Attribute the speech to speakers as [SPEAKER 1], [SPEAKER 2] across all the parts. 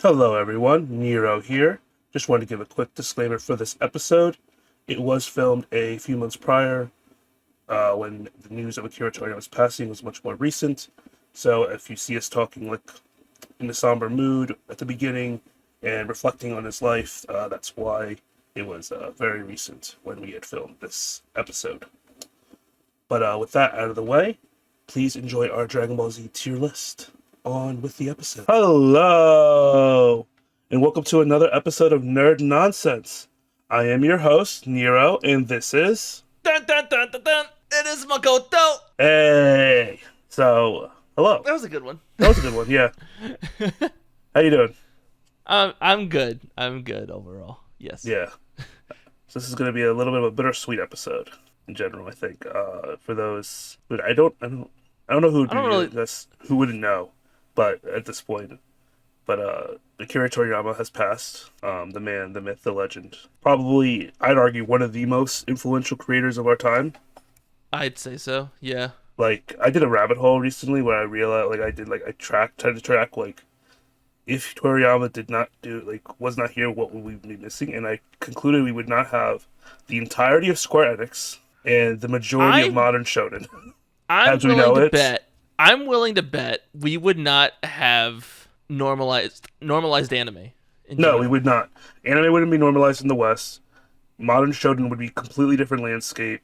[SPEAKER 1] Hello, everyone. Nero here. Just wanted to give a quick disclaimer for this episode. It was filmed a few months prior, when the news of Akira Toriyama's passing was much more recent. So if you see us talking like in a somber mood at the beginning and reflecting on his life, that's why it was very recent when we had filmed this episode. But with that out of the way, please enjoy our Dragon Ball Z tier list. On with the episode. Hello, and welcome to another episode of Nerd Nonsense. I am your host, Nero, and this is...
[SPEAKER 2] Dun, dun, dun, dun, dun. It is Makoto.
[SPEAKER 1] Hey! So, hello.
[SPEAKER 2] That was a good one.
[SPEAKER 1] That was a good one, yeah. How you doing?
[SPEAKER 2] I'm good. I'm good overall. Yes.
[SPEAKER 1] Yeah. So this is going to be a little bit of a bittersweet episode in general, I think. For those... But I don't know who would who wouldn't know. But at this point, Akira Toriyama has passed. The man, the myth, the legend. Probably, I'd argue, one of the most influential creators of our time.
[SPEAKER 2] I'd say so. Yeah.
[SPEAKER 1] Like, I did a rabbit hole recently where I realized, tried to track, if Toriyama was not here, what would we be missing? And I concluded we would not have the entirety of Square Enix and the majority of modern shonen.
[SPEAKER 2] I'm willing to bet we would not have normalized anime.
[SPEAKER 1] No, we would not. Anime wouldn't be normalized in the West. Modern shonen would be a completely different landscape.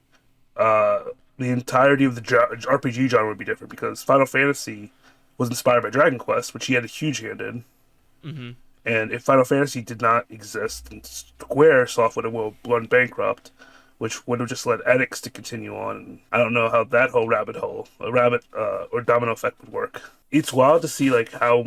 [SPEAKER 1] The entirety of the RPG genre would be different because Final Fantasy was inspired by Dragon Quest, which he had a huge hand in.
[SPEAKER 2] Mm-hmm.
[SPEAKER 1] And if Final Fantasy did not exist, then Squaresoft would have gone bankrupt, which would have just led Enix to continue on. I don't know how that whole rabbit or domino effect would work. It's wild to see how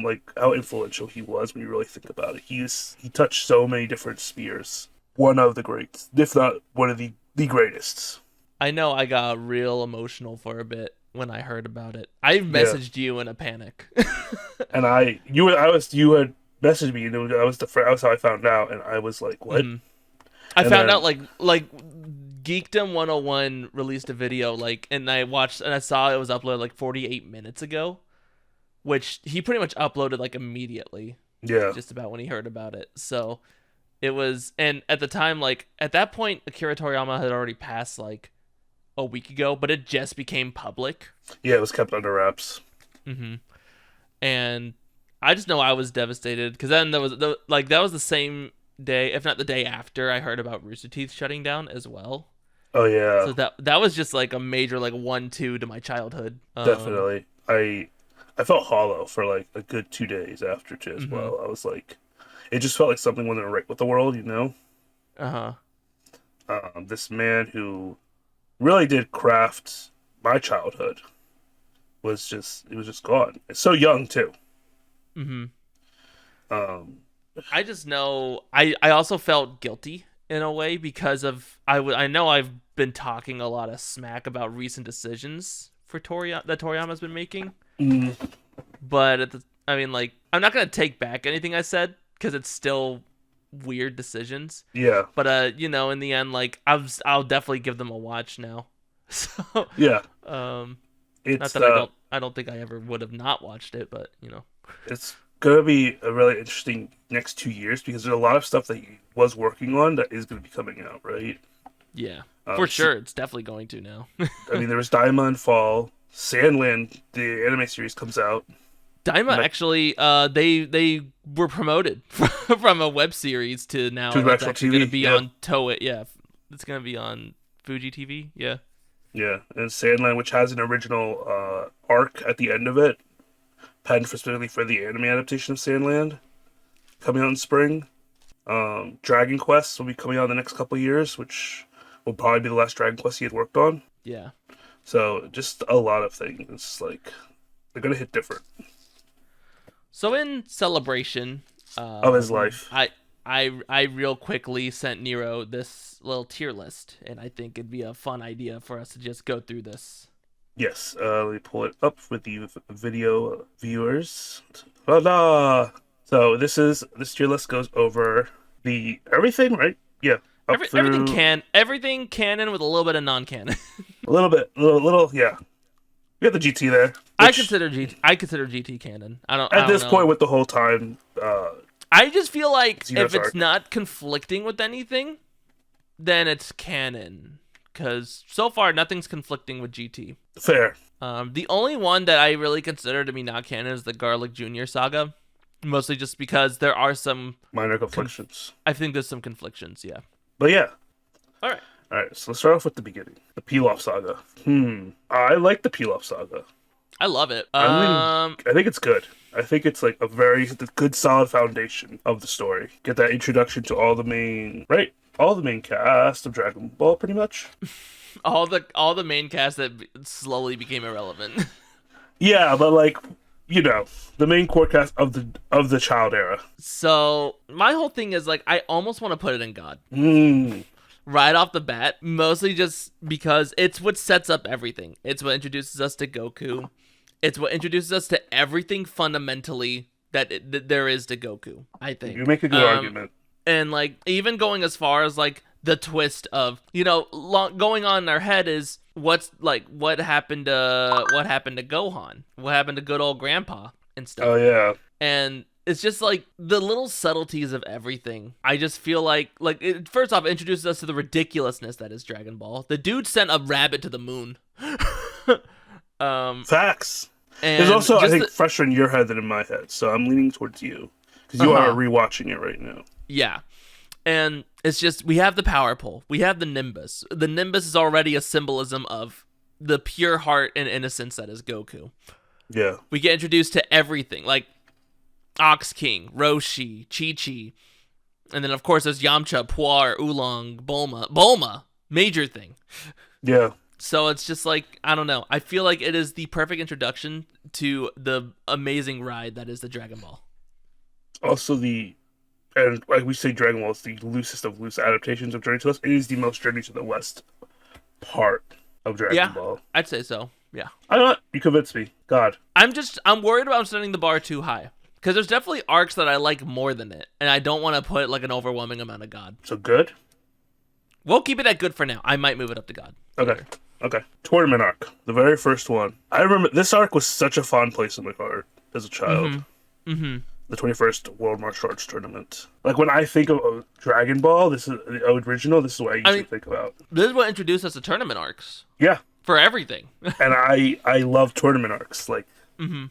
[SPEAKER 1] influential he was when you really think about it. He touched so many different spheres. One of the greats, if not one of the greatest.
[SPEAKER 2] I know I got real emotional for a bit when I heard about it. I messaged you in a panic.
[SPEAKER 1] And you had messaged me, and that was how I found out, and I was like, what?
[SPEAKER 2] Mm-hmm. I found out Geekdom 101 released a video, and I watched, and I saw it was uploaded 48 minutes ago, which he pretty much uploaded immediately.
[SPEAKER 1] Yeah.
[SPEAKER 2] Just about when he heard about it. So it was, and at the time, at that point, Akira Toriyama had already passed a week ago, but it just became public.
[SPEAKER 1] Yeah, it was kept under wraps.
[SPEAKER 2] Mm-hmm. And I just know I was devastated because then that was the same day, if not the day after, I heard about Rooster Teeth shutting down as well.
[SPEAKER 1] Oh yeah.
[SPEAKER 2] So that was just a major 1-2 to my childhood.
[SPEAKER 1] Definitely. I felt hollow for a good 2 days after too as well. I was it just felt like something wasn't right with the world, you know? This man who really did craft my childhood was just gone. It's so young too.
[SPEAKER 2] Mm-hmm. I just know I also felt guilty in a way because of I know I've been talking a lot of smack about recent decisions for that Toriyama's been making.
[SPEAKER 1] Mm-hmm.
[SPEAKER 2] But I'm not gonna take back anything I said because it's still weird decisions.
[SPEAKER 1] Yeah.
[SPEAKER 2] But in the end, I'll definitely give them a watch now. So
[SPEAKER 1] yeah.
[SPEAKER 2] It's not that I don't think I ever would have not watched it, but
[SPEAKER 1] it's gonna be a really interesting next 2 years because there's a lot of stuff that he was working on that is gonna be coming out, right?
[SPEAKER 2] Yeah, for sure. It's definitely going to now.
[SPEAKER 1] I mean, there was Daima in fall. Sandland, the anime series, comes out.
[SPEAKER 2] Daima actually, they were promoted from a web series to now it's actually going to be on Toei. Yeah, it's going to be on Fuji TV. Yeah.
[SPEAKER 1] Yeah, and Sandland, which has an original arc at the end of it, penned specifically for the anime adaptation of Sandland, coming out in spring. Dragon Quest will be coming out in the next couple of years, which will probably be the last Dragon Quest he had worked on.
[SPEAKER 2] Yeah.
[SPEAKER 1] So just a lot of things. It's they're gonna hit different.
[SPEAKER 2] So in celebration
[SPEAKER 1] of his life,
[SPEAKER 2] I real quickly sent Nero this little tier list, and I think it'd be a fun idea for us to just go through this.
[SPEAKER 1] Yes, let me pull it up with the video viewers. Voila! So this tier list goes over everything, right? Yeah.
[SPEAKER 2] Everything canon with a little bit of non-canon.
[SPEAKER 1] a little, yeah. We got the GT there.
[SPEAKER 2] I consider GT canon. I don't.
[SPEAKER 1] At this point, with the whole time,
[SPEAKER 2] I just feel like
[SPEAKER 1] Xenos
[SPEAKER 2] if it's
[SPEAKER 1] arc.
[SPEAKER 2] not conflicting with anything, then it's canon. Because so far, nothing's conflicting with GT.
[SPEAKER 1] Fair.
[SPEAKER 2] The only one that I really consider to be not canon is the Garlic Jr. saga. Mostly just because there are some...
[SPEAKER 1] Minor conflictions.
[SPEAKER 2] I think there's some conflictions, yeah.
[SPEAKER 1] But yeah.
[SPEAKER 2] All right.
[SPEAKER 1] So let's start off with the beginning. The Pilaf saga. I like the Pilaf saga.
[SPEAKER 2] I love it.
[SPEAKER 1] I think it's good. I think it's like a very good, solid foundation of the story. Get that introduction to all the main cast of Dragon Ball, pretty much.
[SPEAKER 2] all the main cast that slowly became irrelevant.
[SPEAKER 1] Yeah, but like, the main core cast of the child era.
[SPEAKER 2] So my whole thing is like, I almost want to put it in God. Right off the bat, mostly just because it's what sets up everything. It's what introduces us to Goku. It's what introduces us to everything fundamentally that there is to Goku, I think.
[SPEAKER 1] You make a good argument.
[SPEAKER 2] And like, even going as far as like the twist of, going on in our head is what happened to Gohan? What happened to good old grandpa and stuff?
[SPEAKER 1] Oh yeah.
[SPEAKER 2] And it's just like the little subtleties of everything. I just feel like it, first off, it introduces us to the ridiculousness that is Dragon Ball. The dude sent a rabbit to the moon.
[SPEAKER 1] Facts. It's also, I think, fresher in your head than in my head, so I'm leaning towards you because you are rewatching it right now.
[SPEAKER 2] Yeah, and it's just, we have the power pole, we have the Nimbus. The Nimbus is already a symbolism of the pure heart and innocence that is Goku.
[SPEAKER 1] Yeah,
[SPEAKER 2] we get introduced to everything, like Ox King, Roshi, Chi-Chi, and then of course there's Yamcha, Puar, Oolong, Bulma, major thing.
[SPEAKER 1] Yeah.
[SPEAKER 2] So it's just like, I don't know. I feel like it is the perfect introduction to the amazing ride that is the Dragon Ball.
[SPEAKER 1] Also and like we say, Dragon Ball is the loosest of loose adaptations of Journey to the West. It is the most Journey to the West part of Dragon Ball.
[SPEAKER 2] I'd say so. Yeah.
[SPEAKER 1] I don't know. You convinced me. God.
[SPEAKER 2] I'm worried about setting the bar too high. Because there's definitely arcs that I like more than it. And I don't want to put like an overwhelming amount of God.
[SPEAKER 1] So good?
[SPEAKER 2] We'll keep it at good for now. I might move it up to God.
[SPEAKER 1] Okay. Tournament arc. The very first one. I remember this arc was such a fun place in my heart as a child.
[SPEAKER 2] Mm-hmm.
[SPEAKER 1] The 21st World Martial Arts Tournament. Like when I think of Dragon Ball, this is the original, this is what I usually think about.
[SPEAKER 2] This is what introduced us to tournament arcs.
[SPEAKER 1] Yeah.
[SPEAKER 2] For everything.
[SPEAKER 1] And I love tournament arcs. Like,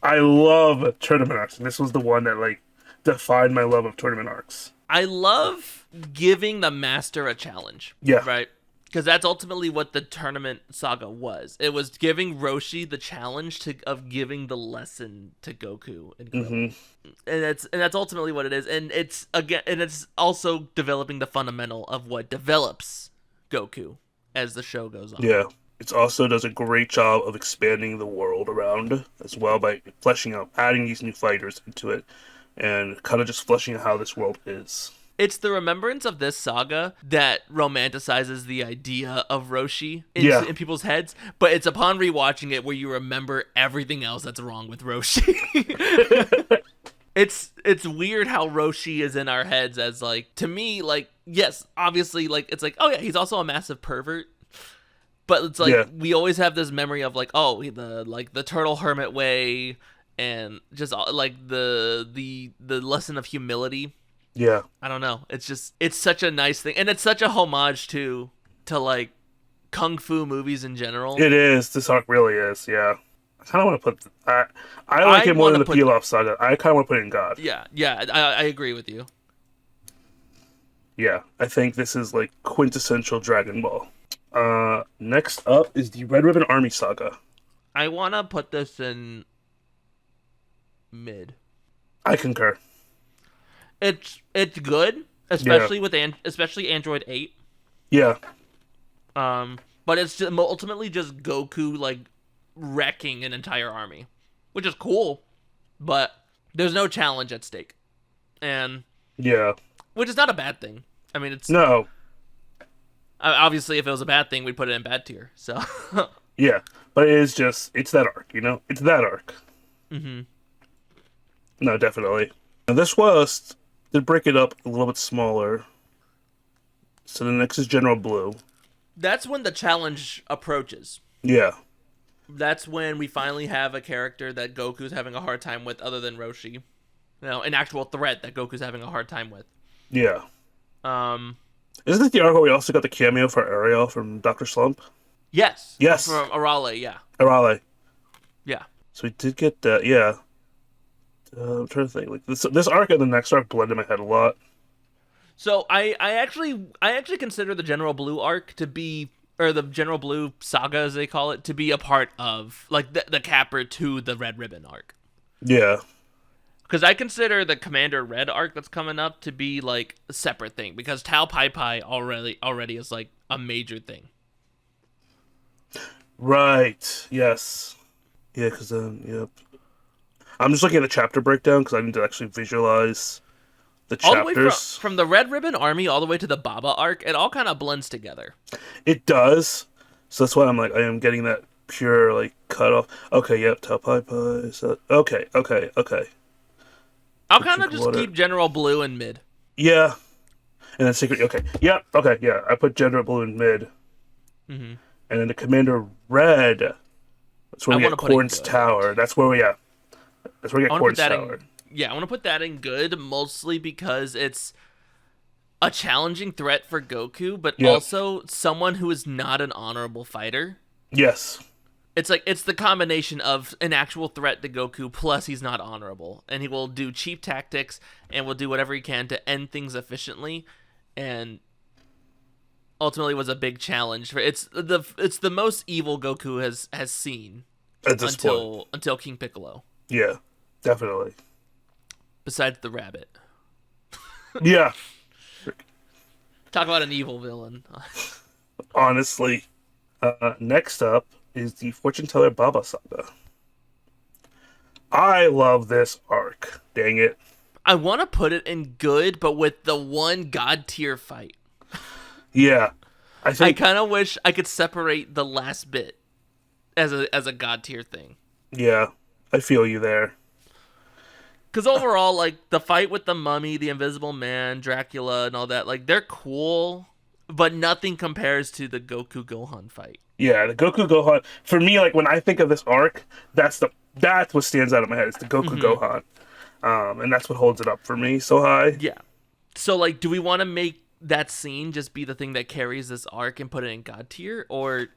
[SPEAKER 1] I love tournament arcs. And this was the one that like defined my love of tournament arcs.
[SPEAKER 2] I love giving the master a challenge.
[SPEAKER 1] Yeah.
[SPEAKER 2] Right? Because that's ultimately what the tournament saga was. It was giving Roshi the challenge of giving the lesson to Goku and Krillin. And that's ultimately what it is. And it's also developing the fundamental of what develops Goku as the show goes on.
[SPEAKER 1] Yeah. It also does a great job of expanding the world around as well by fleshing out, adding these new fighters into it, and kind of just fleshing out how this world is.
[SPEAKER 2] It's the remembrance of this saga that romanticizes the idea of Roshi in people's heads, but it's upon rewatching it where you remember everything else that's wrong with Roshi. It's weird how Roshi is in our heads as like, to me, like, yes, obviously, like, it's like, oh yeah, he's also a massive pervert. But it's like, we always have this memory of like, oh, the turtle hermit way, and just like the lesson of humility.
[SPEAKER 1] Yeah.
[SPEAKER 2] I don't know. It's such a nice thing. And it's such a homage to like kung fu movies in general.
[SPEAKER 1] It is. This arc really is. Yeah. I kind of want to put I like it more than the Pilaf saga. I kind of want to put it in God.
[SPEAKER 2] Yeah. I agree with you.
[SPEAKER 1] Yeah. I think this is like quintessential Dragon Ball. Next up is the Red Ribbon Army saga.
[SPEAKER 2] I want to put this in mid.
[SPEAKER 1] I concur.
[SPEAKER 2] It's good, especially with especially Android 8.
[SPEAKER 1] Yeah.
[SPEAKER 2] But it's just ultimately just Goku like wrecking an entire army, which is cool, but there's no challenge at stake. And which is not a bad thing. I mean, it's
[SPEAKER 1] no.
[SPEAKER 2] Obviously, if it was a bad thing, we'd put it in bad tier. So
[SPEAKER 1] yeah, but it's that arc, It's that arc. No, definitely. Now this was to break it up a little bit smaller. So the next is General Blue.
[SPEAKER 2] That's when the challenge approaches.
[SPEAKER 1] Yeah.
[SPEAKER 2] That's when we finally have a character that Goku's having a hard time with other than Roshi. an actual threat that Goku's having a hard time with.
[SPEAKER 1] Yeah.
[SPEAKER 2] Um,
[SPEAKER 1] Isn't it the arc where we also got the cameo for Ariel from Dr. Slump?
[SPEAKER 2] yes,
[SPEAKER 1] Yes.
[SPEAKER 2] from Arale, yeah,
[SPEAKER 1] Arale.
[SPEAKER 2] yeah.
[SPEAKER 1] So we did get that, yeah. I'm trying to think. Like this arc and the next arc blend in my head a lot.
[SPEAKER 2] So I actually consider the General Blue arc to be, or the General Blue saga as they call it, to be a part of like the capper to the Red Ribbon arc.
[SPEAKER 1] Yeah.
[SPEAKER 2] Because I consider the Commander Red arc that's coming up to be like a separate thing, because Tao Pai Pai already is like a major thing.
[SPEAKER 1] Right. Yes. Yeah, because then, yep. I'm just looking at the chapter breakdown because I need to actually visualize the
[SPEAKER 2] All the way
[SPEAKER 1] chapters.
[SPEAKER 2] from the Red Ribbon Army all the way to the Baba arc, it all kind of blends together.
[SPEAKER 1] It does. So that's why I'm like, I am getting that pure, like, cut off. Okay, yep, Tao Pai Pai. So, okay.
[SPEAKER 2] I'll kind of just keep General Blue in mid.
[SPEAKER 1] Yeah. And then Secret, okay. Yep, okay, yeah. I put General Blue in mid.
[SPEAKER 2] Mm-hmm.
[SPEAKER 1] And then the Commander Red, that's where we get Corn's Tower. That's where we get Corn's Tower.
[SPEAKER 2] I want to put that in good, mostly because it's a challenging threat for Goku, but also someone who is not an honorable fighter.
[SPEAKER 1] Yes.
[SPEAKER 2] It's like, it's the combination of an actual threat to Goku, plus he's not honorable. And he will do cheap tactics, and will do whatever he can to end things efficiently, and ultimately was a big challenge. It's the most evil Goku has seen
[SPEAKER 1] at this point.
[SPEAKER 2] Until King Piccolo.
[SPEAKER 1] Yeah, definitely.
[SPEAKER 2] Besides the rabbit.
[SPEAKER 1] Yeah.
[SPEAKER 2] Talk about an evil villain.
[SPEAKER 1] Honestly. Next up is the Fortune Teller Baba Saga. I love this arc. Dang it.
[SPEAKER 2] I want to put it in good, but with the one god tier fight.
[SPEAKER 1] Yeah. I
[SPEAKER 2] kind of wish I could separate the last bit as a god tier thing.
[SPEAKER 1] Yeah. I feel you there.
[SPEAKER 2] Because overall, like, the fight with the mummy, the Invisible Man, Dracula, and all that, like, they're cool, but nothing compares to the Goku Gohan fight.
[SPEAKER 1] Yeah, the Goku Gohan. For me, like, when I think of this arc, that's what stands out in my head. It's the Goku Gohan. And that's what holds it up for me so high.
[SPEAKER 2] Yeah. So, like, do we want to make that scene just be the thing that carries this arc and put it in god tier? Or...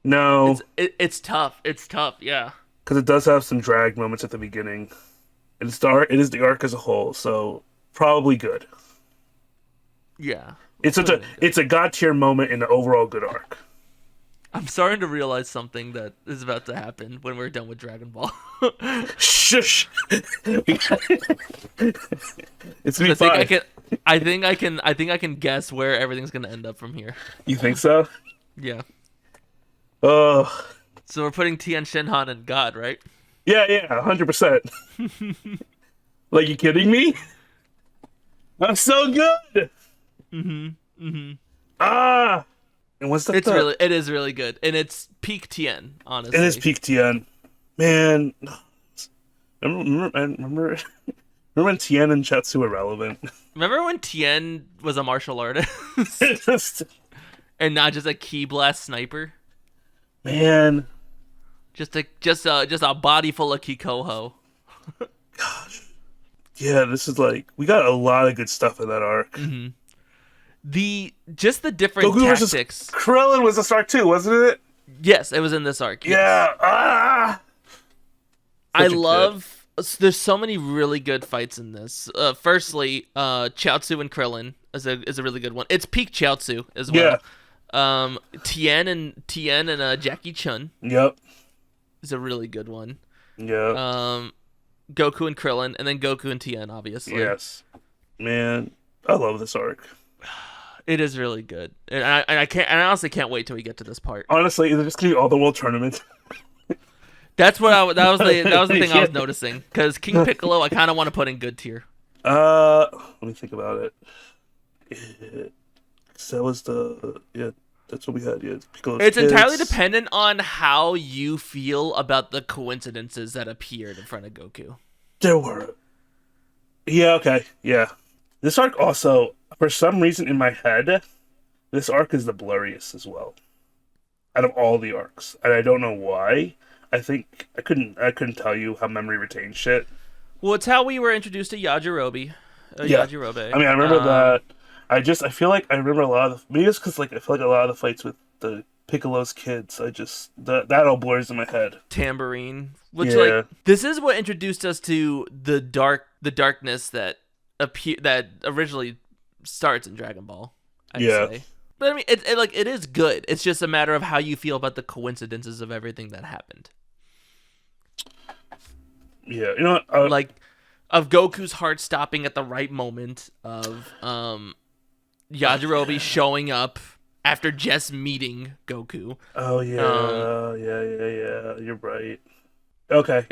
[SPEAKER 1] No.
[SPEAKER 2] It's tough. It's tough, yeah.
[SPEAKER 1] Because it does have some drag moments at the beginning. It is the arc as a whole, so probably good.
[SPEAKER 2] Yeah.
[SPEAKER 1] It's a god tier moment in the overall good arc.
[SPEAKER 2] I'm starting to realize something that is about to happen when we're done with Dragon Ball.
[SPEAKER 1] Shush. It's me.
[SPEAKER 2] I think I can guess where everything's gonna end up from here.
[SPEAKER 1] You think so?
[SPEAKER 2] Yeah.
[SPEAKER 1] Oh.
[SPEAKER 2] So we're putting Tien Shinhan in God, right?
[SPEAKER 1] Yeah, 100%. Like, you kidding me? I'm so good. Ah. And what's the?
[SPEAKER 2] It is really good, and it's peak Tien. Honestly,
[SPEAKER 1] it is peak Tien. Man, remember when Tien and Chetsu were relevant?
[SPEAKER 2] Remember when Tien was a martial artist and not just a ki blast sniper?
[SPEAKER 1] Man,
[SPEAKER 2] just a body full of Kikoho.
[SPEAKER 1] Gosh, yeah, this is like, we got a lot of good stuff in that arc.
[SPEAKER 2] Mm-hmm. The different
[SPEAKER 1] Goku
[SPEAKER 2] tactics.
[SPEAKER 1] Versus Krillin was this arc too, wasn't it?
[SPEAKER 2] Yes, it was in this arc. Yes.
[SPEAKER 1] Yeah.
[SPEAKER 2] I love. There's so many really good fights in this. Firstly, Chiaotzu and Krillin is a really good one. It's peak Chiaotzu as well. Yeah. Tien and Jackie Chun.
[SPEAKER 1] Yep.
[SPEAKER 2] Is a really good one.
[SPEAKER 1] Yeah.
[SPEAKER 2] Goku and Krillin, and then Goku and Tien, obviously.
[SPEAKER 1] Yes. Man, I love this arc.
[SPEAKER 2] It is really good, and I honestly can't wait till we get to this part.
[SPEAKER 1] Honestly, is it just gonna be all the world tournaments?
[SPEAKER 2] That was the thing I was noticing, because King Piccolo I kind of want to put in good tier.
[SPEAKER 1] Let me think about it. That was that's what we had. Yeah, Piccolo's
[SPEAKER 2] it's
[SPEAKER 1] kids.
[SPEAKER 2] Entirely dependent on how you feel about the coincidences that appeared in front of Goku.
[SPEAKER 1] There were. Yeah. Okay. Yeah. This arc also, for some reason in my head, this arc is the blurriest as well, out of all the arcs, and I don't know why. I think I couldn't tell you how memory retains shit.
[SPEAKER 2] Well, it's how we were introduced to Yajirobe.
[SPEAKER 1] Yeah,
[SPEAKER 2] Yajirobe.
[SPEAKER 1] I mean, I remember that. I feel like I remember a lot of maybe it's because like I feel like a lot of the fights with the Piccolo's kids. That all blurs in my head.
[SPEAKER 2] Tambourine, which
[SPEAKER 1] Yeah.
[SPEAKER 2] this is what introduced us to the darkness that originally starts in Dragon Ball. I'd say. But I mean, it is good. It's just a matter of how you feel about the coincidences of everything that happened.
[SPEAKER 1] Yeah, you know what?
[SPEAKER 2] Of Goku's heart stopping at the right moment, of Yajirobe showing up after just meeting Goku.
[SPEAKER 1] Oh yeah, yeah. You're right. Okay,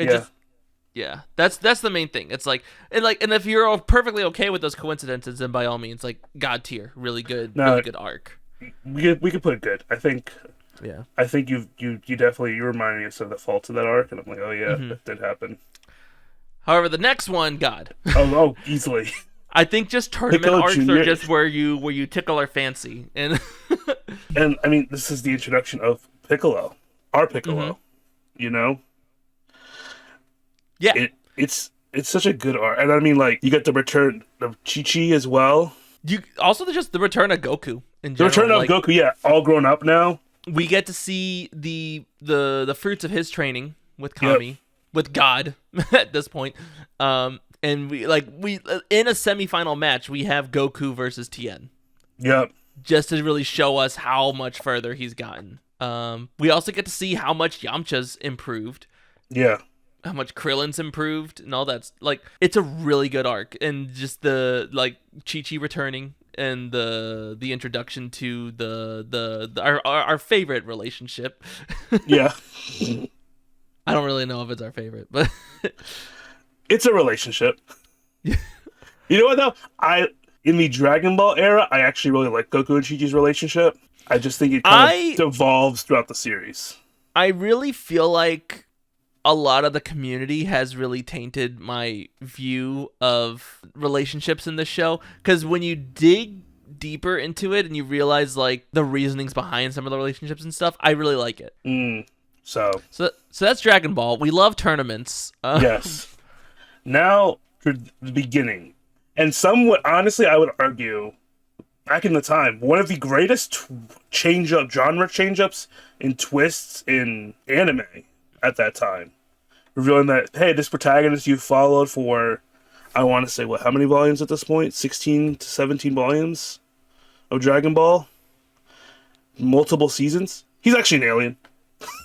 [SPEAKER 2] yeah. That's the main thing. It's and if you're perfectly okay with those coincidences, then by all means, God tier, really good arc.
[SPEAKER 1] We could put it good. I think.
[SPEAKER 2] Yeah.
[SPEAKER 1] I think you definitely you reminded me of some of the faults of that arc, and I'm like, oh yeah, that did happen.
[SPEAKER 2] However, the next one, God.
[SPEAKER 1] Oh, easily.
[SPEAKER 2] I think just tournament
[SPEAKER 1] Piccolo
[SPEAKER 2] arcs
[SPEAKER 1] Jr.
[SPEAKER 2] are just where you tickle our fancy, and
[SPEAKER 1] and I mean this is the introduction of Piccolo, our Piccolo, you know.
[SPEAKER 2] Yeah,
[SPEAKER 1] it's such a good arc, and I mean you get the return of Chi-Chi as well.
[SPEAKER 2] You also just the return of Goku in general.
[SPEAKER 1] The return of Goku, yeah, all grown up now.
[SPEAKER 2] We get to see the fruits of his training with Kami, with God at this point. And we in a semifinal match, we have Goku versus Tien.
[SPEAKER 1] Yep.
[SPEAKER 2] Just to really show us how much further he's gotten. We also get to see how much Yamcha's improved.
[SPEAKER 1] Yeah.
[SPEAKER 2] How much Krillin's improved and all that. It's a really good arc, and just the Chi-Chi returning and the introduction to our favorite relationship.
[SPEAKER 1] Yeah.
[SPEAKER 2] I don't really know if it's our favorite, but
[SPEAKER 1] it's a relationship. You know what though? In the Dragon Ball era, I actually really like Goku and Chi-Chi's relationship. I just think it kind of devolves throughout the series.
[SPEAKER 2] I really feel like a lot of the community has really tainted my view of relationships in this show, because when you dig deeper into it and you realize the reasonings behind some of the relationships and stuff, I really like it.
[SPEAKER 1] So
[SPEAKER 2] that's Dragon Ball. We love tournaments.
[SPEAKER 1] Yes. Now for the beginning, and somewhat honestly, I would argue, back in the time, one of the greatest genre change-ups and twists in anime at that time, revealing that, hey, this protagonist you followed for, I want to say, how many volumes at this point? 16 to 17 volumes of Dragon Ball? Multiple seasons? He's actually an alien.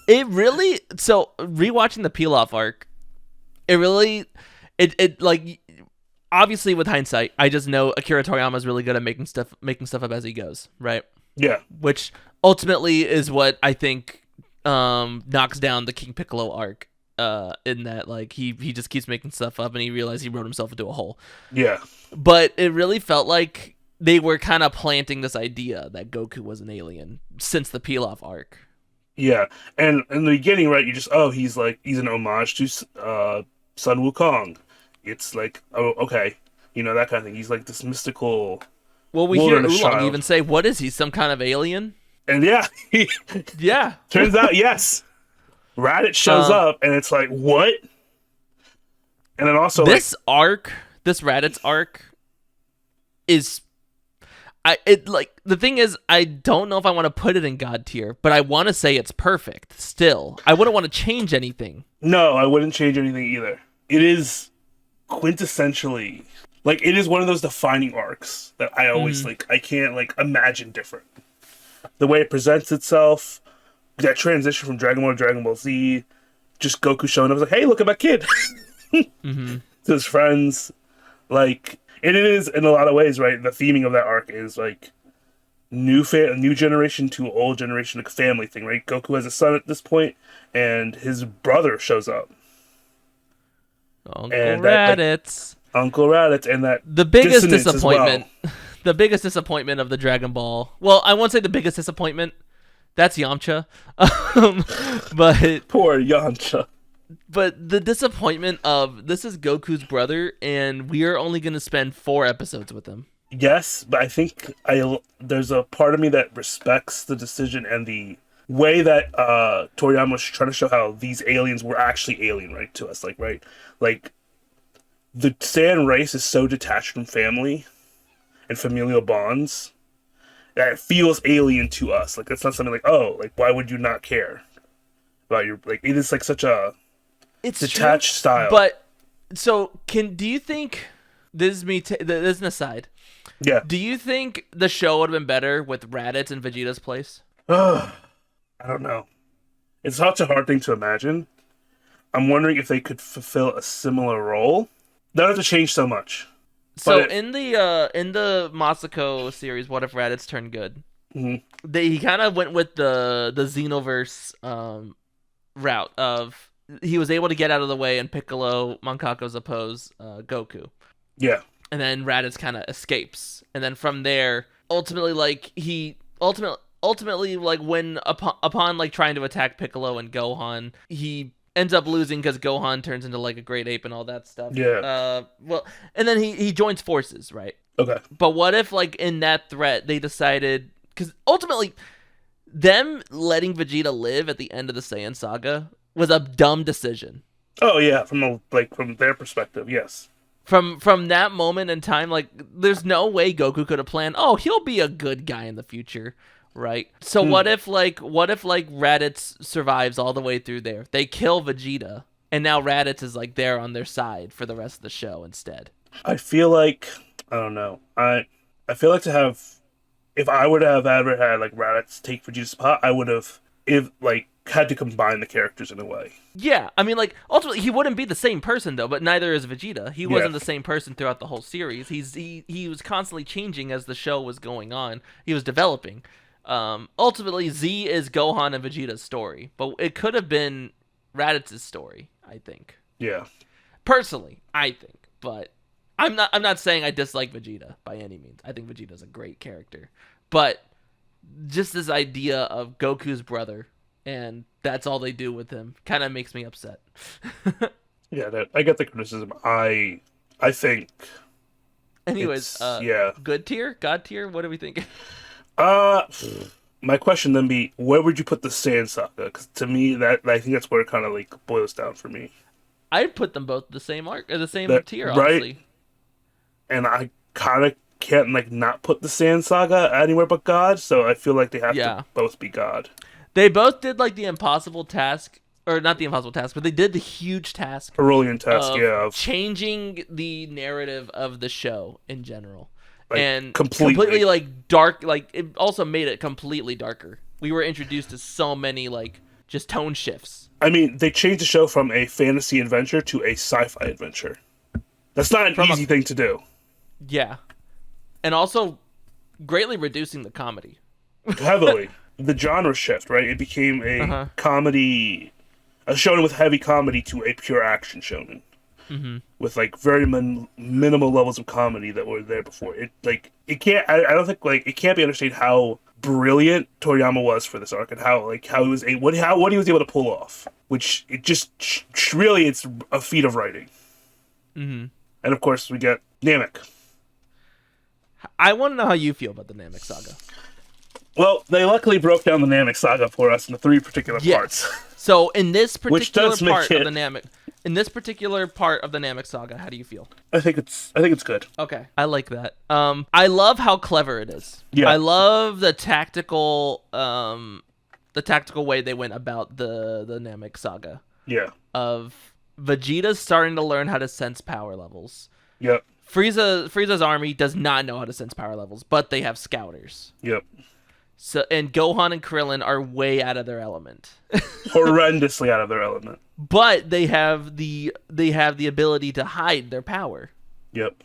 [SPEAKER 2] It really, so rewatching the Pilaf arc, it really, obviously with hindsight, I just know Akira Toriyama is really good at making stuff up as he goes, right?
[SPEAKER 1] Yeah.
[SPEAKER 2] Which ultimately is what I think knocks down the King Piccolo arc, in that he just keeps making stuff up and he realized he wrote himself into a hole.
[SPEAKER 1] Yeah.
[SPEAKER 2] But it really felt like they were kind of planting this idea that Goku was an alien since the Pilaf arc.
[SPEAKER 1] Yeah, and in the beginning, right, he's an homage to Sun Wukong. It's okay, that kind of thing. He's this mystical.
[SPEAKER 2] Well, we hear Oolong even say, "What is he? Some kind of alien?"
[SPEAKER 1] And yeah,
[SPEAKER 2] yeah.
[SPEAKER 1] Turns out, yes. Raditz shows up, and it's what? And then also
[SPEAKER 2] this Raditz arc, is. The thing is, I don't know if I want to put it in God tier, but I want to say it's perfect still. I wouldn't want to change anything.
[SPEAKER 1] No, I wouldn't change anything either. It is quintessentially, it is one of those defining arcs that I always, I can't, imagine different. The way it presents itself, that transition from Dragon Ball to Dragon Ball Z, just Goku showing up, hey, look at my kid! To his friends, and it is, in a lot of ways, right, the theming of that arc is, new generation to old generation, family thing, right? Goku has a son at this point, and his brother shows up.
[SPEAKER 2] Uncle Raditz.
[SPEAKER 1] Uncle Raditz, and that
[SPEAKER 2] the biggest disappointment, the biggest disappointment of the Dragon Ball. Well, I won't say the biggest disappointment. That's Yamcha. But
[SPEAKER 1] poor Yamcha.
[SPEAKER 2] But the disappointment of this is Goku's brother, and we are only going to spend 4 episodes with him.
[SPEAKER 1] Yes, but I think there's a part of me that respects the decision and the way that Toriyama was trying to show how these aliens were actually alien, right, to us, right? the Saiyan race is so detached from family and familial bonds that it feels alien to us. Like, it's not something like, oh, like, why would you not care about your, like, it is like such a
[SPEAKER 2] It's
[SPEAKER 1] detached
[SPEAKER 2] true,
[SPEAKER 1] style.
[SPEAKER 2] but so do you think this is me? This is an aside.
[SPEAKER 1] Yeah.
[SPEAKER 2] Do you think the show would have been better with Raditz in Vegeta's place?
[SPEAKER 1] I don't know. It's such a hard thing to imagine. I'm wondering if they could fulfill a similar role. They don't have to change so much.
[SPEAKER 2] So
[SPEAKER 1] But
[SPEAKER 2] in the Masako series, What If Raditz Turned Good?
[SPEAKER 1] Mhm.
[SPEAKER 2] He kind of went with the Xenoverse route of he was able to get out of the way and Piccolo Mankako's oppose Goku,
[SPEAKER 1] Yeah.
[SPEAKER 2] and then Raditz kind of escapes, and then from there, ultimately like ultimately like when upon like trying to attack Piccolo and Gohan, he ends up losing because Gohan turns into like a great ape and all that stuff.
[SPEAKER 1] Yeah.
[SPEAKER 2] Well, and then he joins forces, right?
[SPEAKER 1] Okay.
[SPEAKER 2] But what if like in that threat they decided, because ultimately them letting Vegeta live at the end of the Saiyan saga was a dumb decision.
[SPEAKER 1] Oh yeah, from their perspective, yes.
[SPEAKER 2] From that moment in time, like there's no way Goku could have planned, oh, he'll be a good guy in the future, right? So what if Raditz survives all the way through there? They kill Vegeta, and now Raditz is like there on their side for the rest of the show instead.
[SPEAKER 1] I feel like I don't know. I feel like if I would have ever had like Raditz take Vegeta's spot, I would have had to combine the characters in a way.
[SPEAKER 2] Yeah, I mean, like ultimately he wouldn't be the same person though, but neither is Vegeta. He wasn't the same person throughout the whole series. He was constantly changing as the show was going on. He was developing. Ultimately, Z is Gohan and Vegeta's story, but it could have been Raditz's story. I think.
[SPEAKER 1] Yeah.
[SPEAKER 2] Personally, I think, but I'm not saying I dislike Vegeta by any means. I think Vegeta's a great character, but just this idea of Goku's brother and that's all they do with him kind of makes me upset.
[SPEAKER 1] Yeah, I get the criticism. I think.
[SPEAKER 2] Anyways,
[SPEAKER 1] yeah.
[SPEAKER 2] Good tier, God tier. What are we thinking?
[SPEAKER 1] My question then be, where would you put the Saiyan Saga? Because to me, I think that's where it kind of like boils down for me.
[SPEAKER 2] I'd put them both the same arc, or the same tier,
[SPEAKER 1] right?
[SPEAKER 2] honestly.
[SPEAKER 1] And I kind of can't like not put the Saiyan Saga anywhere but God, so I feel like they have to both be God.
[SPEAKER 2] They both did like the impossible task, or not the impossible task, but they did the huge task,
[SPEAKER 1] Herolian task, of
[SPEAKER 2] changing the narrative of the show in general,
[SPEAKER 1] like,
[SPEAKER 2] and
[SPEAKER 1] completely
[SPEAKER 2] like dark. Like it also made it completely darker. We were introduced to so many like just tone shifts.
[SPEAKER 1] I mean, they changed the show from a fantasy adventure to a sci-fi adventure. That's not an easy thing to do.
[SPEAKER 2] Yeah, and also greatly reducing the comedy.
[SPEAKER 1] Heavily. The genre shift, right? It became a comedy, a shonen with heavy comedy to a pure action shonen, with like very minimal levels of comedy that were there before. It can't. I don't think like it can't be understated how brilliant Toriyama was for this arc and how he was what he was able to pull off. Which it just really it's a feat of writing. And of course we get Namek.
[SPEAKER 2] I want to know how you feel about the Namek saga.
[SPEAKER 1] Well, they luckily broke down the Namek saga for us into 3 particular parts.
[SPEAKER 2] So in this particular part
[SPEAKER 1] of
[SPEAKER 2] the Namek saga, how do you feel?
[SPEAKER 1] I think it's good.
[SPEAKER 2] Okay, I like that. I love how clever it is.
[SPEAKER 1] Yeah.
[SPEAKER 2] I love the tactical way they went about the Namek saga.
[SPEAKER 1] Yeah.
[SPEAKER 2] Of Vegeta's starting to learn how to sense power levels.
[SPEAKER 1] Yep.
[SPEAKER 2] Frieza's army does not know how to sense power levels, but they have scouters.
[SPEAKER 1] Yep.
[SPEAKER 2] So and Gohan and Krillin are way out of their element.
[SPEAKER 1] Horrendously out of their element.
[SPEAKER 2] But they have the ability to hide their power.
[SPEAKER 1] Yep.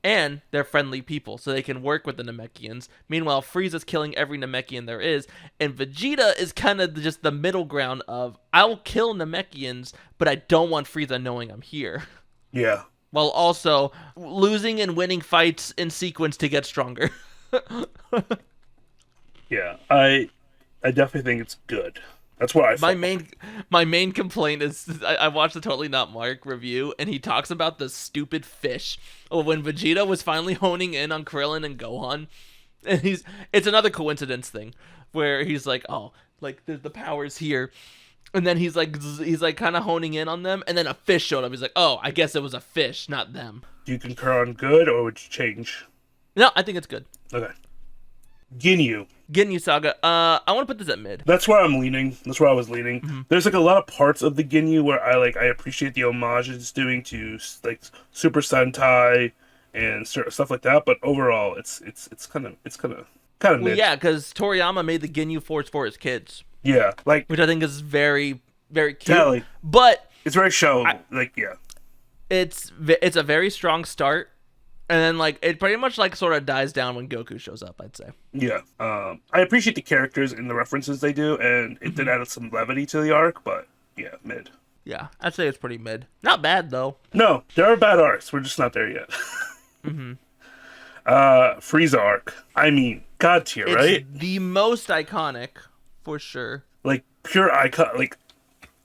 [SPEAKER 2] And they're friendly people, so they can work with the Namekians. Meanwhile, Frieza's killing every Namekian there is, and Vegeta is kind of just the middle ground of, I'll kill Namekians, but I don't want Frieza knowing I'm here.
[SPEAKER 1] Yeah.
[SPEAKER 2] While also losing and winning fights in sequence to get stronger.
[SPEAKER 1] Yeah, I definitely think it's good. That's what I thought.
[SPEAKER 2] My main complaint is I watched the Totally Not Mark review, and he talks about the stupid fish. When Vegeta was finally honing in on Krillin and Gohan, and it's another coincidence thing where he's like, oh, like the power's here. And then he's like kind of honing in on them, and then a fish showed up. He's like, oh, I guess it was a fish, not them.
[SPEAKER 1] Do you concur on good, or would you change?
[SPEAKER 2] No, I think it's good.
[SPEAKER 1] Okay. Ginyu
[SPEAKER 2] Saga. I want to put this at mid.
[SPEAKER 1] That's where I'm leaning. That's where I was leaning. Mm-hmm. There's like a lot of parts of the Ginyu where I appreciate the homages it's doing to like Super Sentai and stuff like that. But overall, it's kind of mid.
[SPEAKER 2] Yeah, because Toriyama made the Ginyu Force for his kids.
[SPEAKER 1] Yeah, like,
[SPEAKER 2] which I think is very, very cute.
[SPEAKER 1] Totally.
[SPEAKER 2] But
[SPEAKER 1] it's very show.
[SPEAKER 2] It's a very strong start. And then, like, it pretty much, like, sort of dies down when Goku shows up, I'd say.
[SPEAKER 1] Yeah. I appreciate the characters and the references they do, and it did add some levity to the arc, but, yeah, mid.
[SPEAKER 2] Yeah, I'd say it's pretty mid. Not bad, though.
[SPEAKER 1] No, there are bad arcs. We're just not there yet. Frieza arc. I mean, God tier, right?
[SPEAKER 2] The most iconic, for sure.
[SPEAKER 1] Like, pure icon,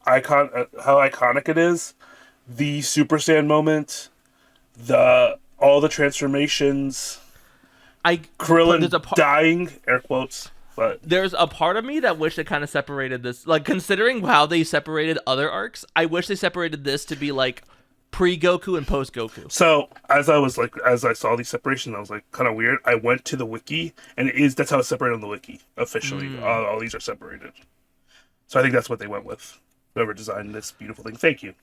[SPEAKER 1] how iconic it is. The Super Saiyan moment. All the transformations, Krillin dying, air quotes, but
[SPEAKER 2] there's a part of me that wish they kind of separated this. Like, considering how they separated other arcs, I wish they separated this to be like pre-Goku and post-Goku.
[SPEAKER 1] So as I saw these separations, I was like, kind of weird. I went to the wiki, and that's how it's separated on the wiki officially. All these are separated. So I think that's what they went with. Whoever designed this beautiful thing. Thank you,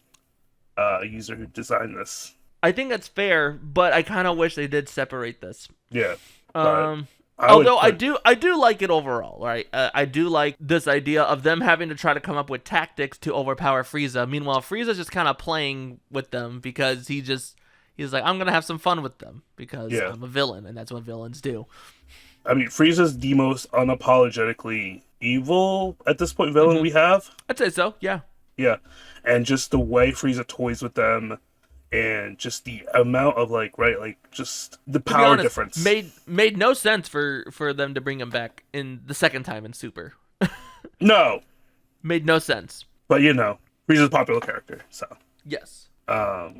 [SPEAKER 1] a user who designed this.
[SPEAKER 2] I think that's fair, but I kind of wish they did separate this.
[SPEAKER 1] Yeah.
[SPEAKER 2] Although I do like it overall, right? I do like this idea of them having to try to come up with tactics to overpower Frieza. Meanwhile, Frieza's just kind of playing with them because he's like, I'm gonna have some fun with them because I'm a villain, and that's what villains do.
[SPEAKER 1] I mean, Frieza's the most unapologetically evil at this point villain we have.
[SPEAKER 2] I'd say so. Yeah.
[SPEAKER 1] Yeah, and just the way Frieza toys with them. And just the amount of just the power difference
[SPEAKER 2] made no sense for them to bring him back in the second time in Super.
[SPEAKER 1] No,
[SPEAKER 2] made no sense.
[SPEAKER 1] But Frieza's a popular character, so
[SPEAKER 2] yes.
[SPEAKER 1] But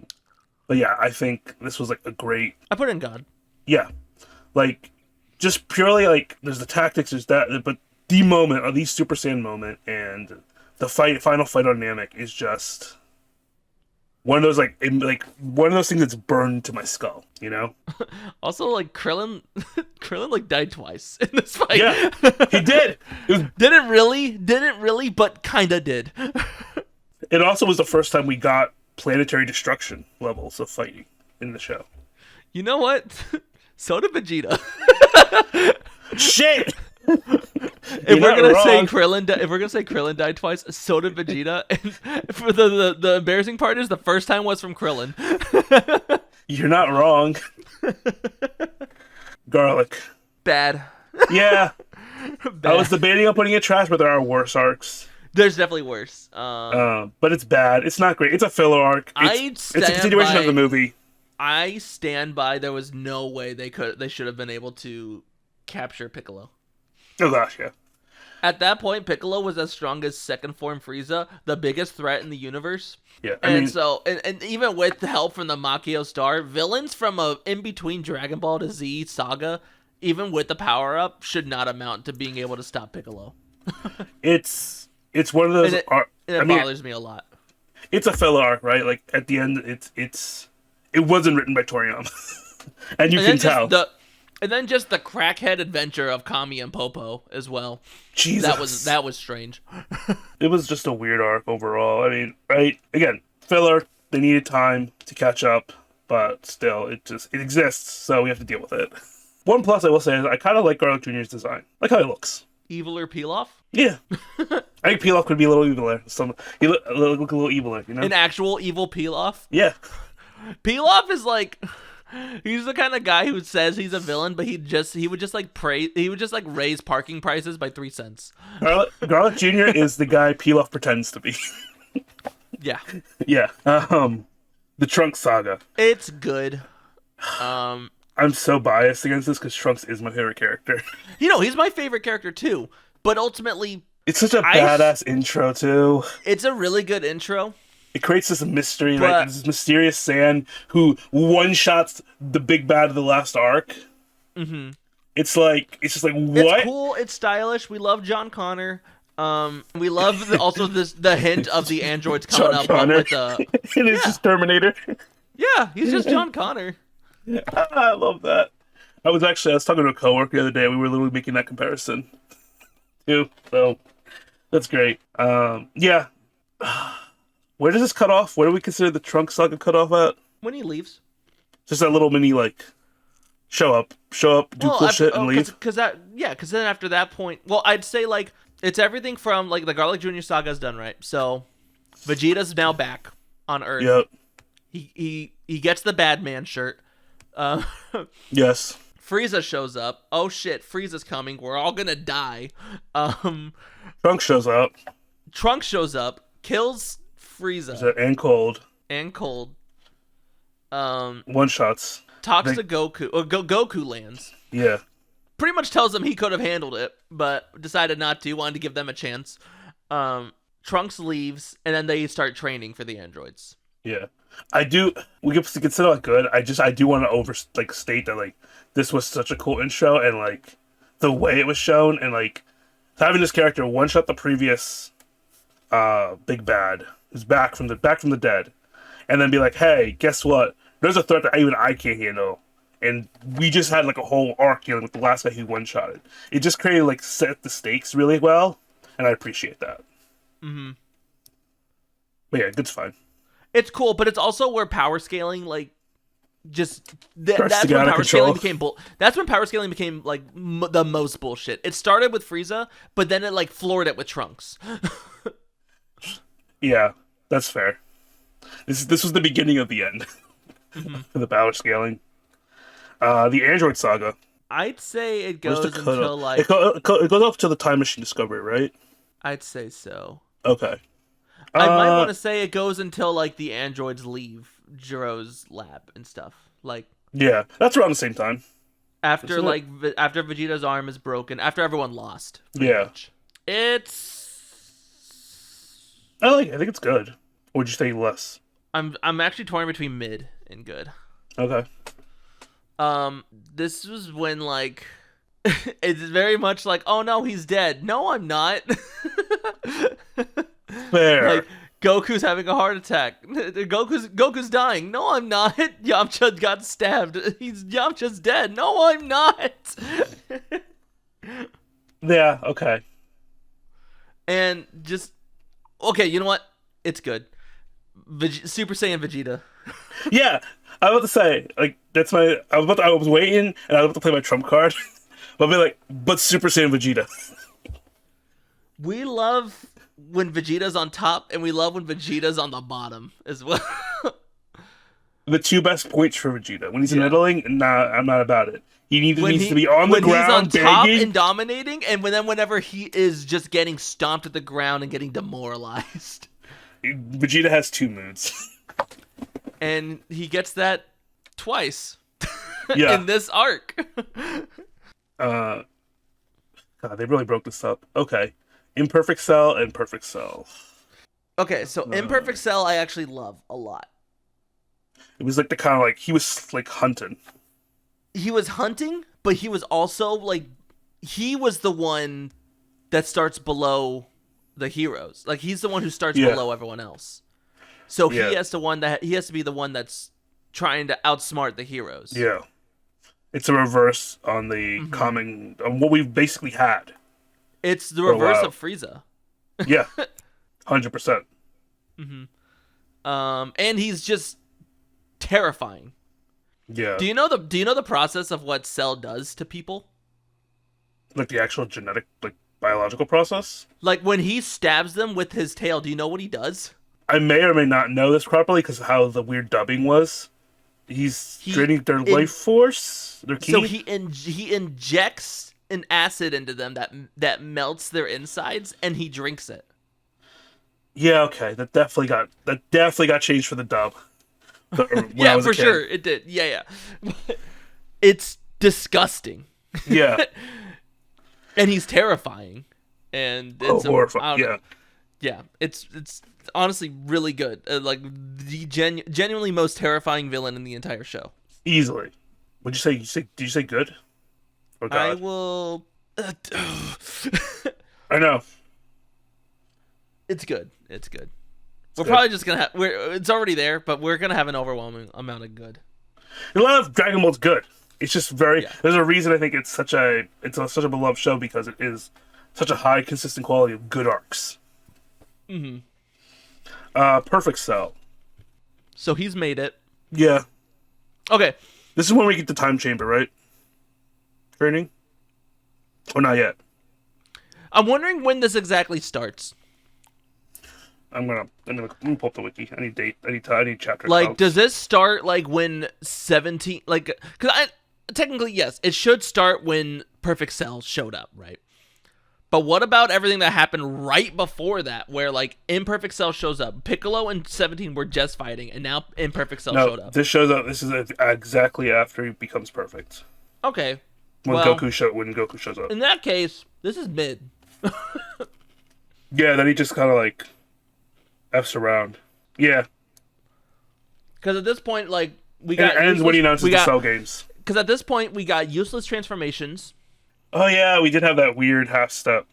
[SPEAKER 1] yeah, I think this was like a great.
[SPEAKER 2] I put in God.
[SPEAKER 1] Yeah, like just purely like there's the tactics, there's that, but the moment of the Super Saiyan moment and the final fight on Namek is just. One of those one of those things that's burned to my skull,
[SPEAKER 2] Also, like Krillin like died twice in this fight.
[SPEAKER 1] Yeah, he did.
[SPEAKER 2] Didn't really, but kinda did.
[SPEAKER 1] It also was the first time we got planetary destruction levels of fighting in the show.
[SPEAKER 2] You know what? So did Vegeta.
[SPEAKER 1] Shit.
[SPEAKER 2] If we're gonna say Krillin died twice, so did Vegeta. And for the embarrassing part is the first time was from Krillin.
[SPEAKER 1] You're not wrong. Garlic.
[SPEAKER 2] Bad.
[SPEAKER 1] Yeah.
[SPEAKER 2] Bad.
[SPEAKER 1] I was debating on putting it trash, but there are worse arcs.
[SPEAKER 2] There's definitely worse.
[SPEAKER 1] But it's bad. It's not great. It's a filler arc. It's a continuation of the movie.
[SPEAKER 2] I stand by. There was no way they should have been able to capture Piccolo.
[SPEAKER 1] Oh gosh, yeah.
[SPEAKER 2] At that point, Piccolo was as strong as second form Frieza, the biggest threat in the universe.
[SPEAKER 1] Yeah,
[SPEAKER 2] and even with the help from the Makio Star, villains from a in between Dragon Ball to Z saga, even with the power up, should not amount to being able to stop Piccolo.
[SPEAKER 1] It's one of those.
[SPEAKER 2] It bothers me a lot.
[SPEAKER 1] It's a filler arc, right? Like at the end, it wasn't written by Toriyama, and you can tell.
[SPEAKER 2] And then just the crackhead adventure of Kami and Popo as well.
[SPEAKER 1] Jesus.
[SPEAKER 2] That was strange.
[SPEAKER 1] It was just a weird arc overall. I mean, right? Again, filler. They needed time to catch up, but still, it exists, so we have to deal with it. One plus I will say is I kind of like Garlic Jr.'s design. I like how he looks.
[SPEAKER 2] Eviler Pilaf?
[SPEAKER 1] Yeah. I think Pilaf could be a little eviler. He look a little eviler, An
[SPEAKER 2] actual evil Pilaf?
[SPEAKER 1] Yeah.
[SPEAKER 2] Pilaf is like... He's the kind of guy who says he's a villain, but he would just raise parking prices by 3 cents.
[SPEAKER 1] Garlic Jr. is the guy Pilaf pretends to be.
[SPEAKER 2] Yeah.
[SPEAKER 1] Yeah. The Trunks saga.
[SPEAKER 2] It's good.
[SPEAKER 1] I'm so biased against this because Trunks is my favorite character.
[SPEAKER 2] He's my favorite character too. But ultimately,
[SPEAKER 1] it's such a badass intro too.
[SPEAKER 2] It's a really good intro.
[SPEAKER 1] It creates this mystery, right? This mysterious Saiyan who one-shots the big bad of the last arc. Mm-hmm. It's just like, what?
[SPEAKER 2] It's cool. It's stylish. We love John Connor. We love also the hint of the androids coming
[SPEAKER 1] John
[SPEAKER 2] up
[SPEAKER 1] Connor.
[SPEAKER 2] with the.
[SPEAKER 1] And it's just Terminator.
[SPEAKER 2] Yeah, he's just John Connor.
[SPEAKER 1] I love that. I was talking to a coworker the other day. We were literally making that comparison too. So that's great. Yeah. Where does this cut off? Where do we consider the Trunk Saga cut off at?
[SPEAKER 2] When he leaves.
[SPEAKER 1] Just that little mini like show up, do cool shit, and leave.
[SPEAKER 2] Because then after that point, well, I'd say like it's everything from like the Garlic Jr. Saga is done, right? So Vegeta's now back on Earth.
[SPEAKER 1] Yep.
[SPEAKER 2] He gets the bad man shirt.
[SPEAKER 1] Yes.
[SPEAKER 2] Frieza shows up. Oh shit, Frieza's coming. We're all gonna die.
[SPEAKER 1] Trunk shows up.
[SPEAKER 2] Trunks shows up, kills Frieza
[SPEAKER 1] And Cold. One shots.
[SPEAKER 2] Talks to Goku. Or Goku lands.
[SPEAKER 1] Yeah.
[SPEAKER 2] Pretty much tells him he could have handled it, but decided not to. Wanted to give them a chance. Trunks leaves, and then they start training for the androids.
[SPEAKER 1] Yeah. We can consider it good. I do want to state that like this was such a cool intro, and like the way it was shown, and like having this character one shot the previous big bad who's back from the dead, and then be like, hey, guess what? There's a threat that even I can't handle, and we just had like a whole arc dealing with the last guy who one shotted. It just created like set the stakes really well, and I appreciate that.
[SPEAKER 2] Mm-hmm.
[SPEAKER 1] But yeah, it's fine.
[SPEAKER 2] It's cool, but it's also where power scaling, like, just that's when power scaling became like the most bullshit. It started with Frieza, but then it like floored it with Trunks.
[SPEAKER 1] Yeah, that's fair. This was the beginning of the end for the power scaling. The Android Saga.
[SPEAKER 2] I'd say it goes until like
[SPEAKER 1] it goes up to the Time Machine discovery, right?
[SPEAKER 2] I'd say so.
[SPEAKER 1] Okay.
[SPEAKER 2] I might want to say it goes until like the androids leave Jiro's lab and stuff. Like
[SPEAKER 1] yeah, that's around the same time.
[SPEAKER 2] After after Vegeta's arm is broken, after everyone lost.
[SPEAKER 1] Yeah.
[SPEAKER 2] Much. It's.
[SPEAKER 1] I think it's good. Or would you say less?
[SPEAKER 2] I'm actually torn between mid and good.
[SPEAKER 1] Okay.
[SPEAKER 2] This was when like it's very much like, oh no, he's dead. No, I'm not.
[SPEAKER 1] Fair.
[SPEAKER 2] Like Goku's having a heart attack. Goku's dying. No, I'm not. Yamcha got stabbed. Yamcha's dead. No, I'm not.
[SPEAKER 1] Yeah. Okay.
[SPEAKER 2] And just okay. You know what? It's good. Super Saiyan Vegeta.
[SPEAKER 1] Yeah, I was about to say like that's my. I was waiting and I was about to play my trump card, but I'll be like, but Super Saiyan Vegeta.
[SPEAKER 2] We love when Vegeta's on top, and we love when Vegeta's on the bottom as well.
[SPEAKER 1] The two best points for Vegeta when he's middling. Nah, I'm not about it. He needs to be on the ground,
[SPEAKER 2] when he's on top
[SPEAKER 1] begging.
[SPEAKER 2] and dominating, and whenever he is just getting stomped at the ground and getting demoralized.
[SPEAKER 1] Vegeta has two moods.
[SPEAKER 2] And he gets that twice
[SPEAKER 1] Yeah.
[SPEAKER 2] in this arc.
[SPEAKER 1] God, they really broke this up. Okay. Imperfect Cell and Perfect Cell.
[SPEAKER 2] Okay, so Imperfect Cell I actually love a lot.
[SPEAKER 1] It was like the kind of like, he was like hunting.
[SPEAKER 2] He was hunting, but he was also like, he was the one that starts below the heroes. Like he's the one who starts below everyone else. So he has to be the one that's trying to outsmart the heroes.
[SPEAKER 1] Yeah. It's a reverse on the common, on what we've basically had.
[SPEAKER 2] It's the reverse of Frieza.
[SPEAKER 1] Yeah. 100%.
[SPEAKER 2] And he's just terrifying.
[SPEAKER 1] Yeah.
[SPEAKER 2] Do you know the process of what Cell does to people?
[SPEAKER 1] Like the actual genetic, like biological process?
[SPEAKER 2] Like when he stabs them with his tail, do you know what he does?
[SPEAKER 1] I may or may not know this properly because of how the weird dubbing was. He's draining their life force, their ki.
[SPEAKER 2] So he injects an acid into them that melts their insides, and he drinks it.
[SPEAKER 1] Yeah, okay, that definitely got changed for the dub.
[SPEAKER 2] Yeah, for sure it did. Yeah. It's disgusting.
[SPEAKER 1] Yeah.
[SPEAKER 2] And he's terrifying, and it's
[SPEAKER 1] horrifying.
[SPEAKER 2] Yeah. It's honestly really good. Like the genuinely most terrifying villain in the entire show.
[SPEAKER 1] Easily. Did you say good? Or God?
[SPEAKER 2] I will.
[SPEAKER 1] I know.
[SPEAKER 2] It's good. It's good. We're
[SPEAKER 1] good.
[SPEAKER 2] probably just gonna have. It's already there, but we're gonna have an overwhelming amount of good.
[SPEAKER 1] A lot of Dragon Ball's good. It's just very.
[SPEAKER 2] Yeah.
[SPEAKER 1] There's a reason I think it's such a beloved show because it is such a high consistent quality of good arcs.
[SPEAKER 2] Mm-hmm.
[SPEAKER 1] Perfect Cell.
[SPEAKER 2] So he's made it.
[SPEAKER 1] Yeah.
[SPEAKER 2] Okay.
[SPEAKER 1] This is when we get the time chamber, right? Training? Or not yet?
[SPEAKER 2] I'm wondering when this exactly starts.
[SPEAKER 1] I'm gonna pull up the wiki. I need date. I need chapter.
[SPEAKER 2] Like,
[SPEAKER 1] counts.
[SPEAKER 2] does this start like when 17? Like, because technically yes, it should start when Perfect Cell showed up, right? But what about everything that happened right before that, where like Imperfect Cell shows up? Piccolo and 17 were just fighting, and now Imperfect Cell showed up.
[SPEAKER 1] This shows up. This is exactly after he becomes perfect.
[SPEAKER 2] Okay.
[SPEAKER 1] When
[SPEAKER 2] well,
[SPEAKER 1] Goku shows up.
[SPEAKER 2] In that case, this is mid.
[SPEAKER 1] Yeah, then he just kind of like f's around. Yeah.
[SPEAKER 2] Because at this point, like we
[SPEAKER 1] And
[SPEAKER 2] got
[SPEAKER 1] it ends when he announces the Cell Games.
[SPEAKER 2] Because at this point, we got useless transformations.
[SPEAKER 1] Oh yeah, we did have that weird half step.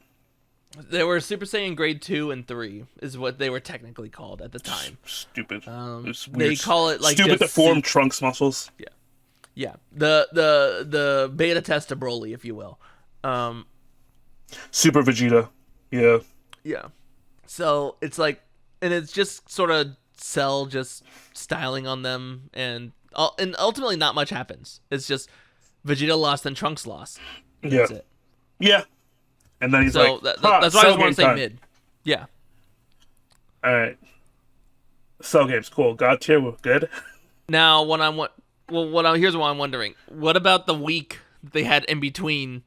[SPEAKER 2] They were Super Saiyan Grade 2 and 3 is what they were technically called at the time.
[SPEAKER 1] Stupid.
[SPEAKER 2] They call it like
[SPEAKER 1] stupid to
[SPEAKER 2] just
[SPEAKER 1] form Trunks muscles.
[SPEAKER 2] Yeah. Yeah. The beta test to Broly, if you will.
[SPEAKER 1] Super Vegeta. Yeah.
[SPEAKER 2] Yeah. So it's like, and it's just sort of Cell just styling on them, and ultimately not much happens. It's just Vegeta lost and Trunks lost. That's it.
[SPEAKER 1] Yeah. And then he's like,
[SPEAKER 2] that's why I just want to say
[SPEAKER 1] time.
[SPEAKER 2] mid. Yeah.
[SPEAKER 1] All right. Cell Games, cool. God tier, good.
[SPEAKER 2] Now, here's what I'm wondering. What about the week they had in between?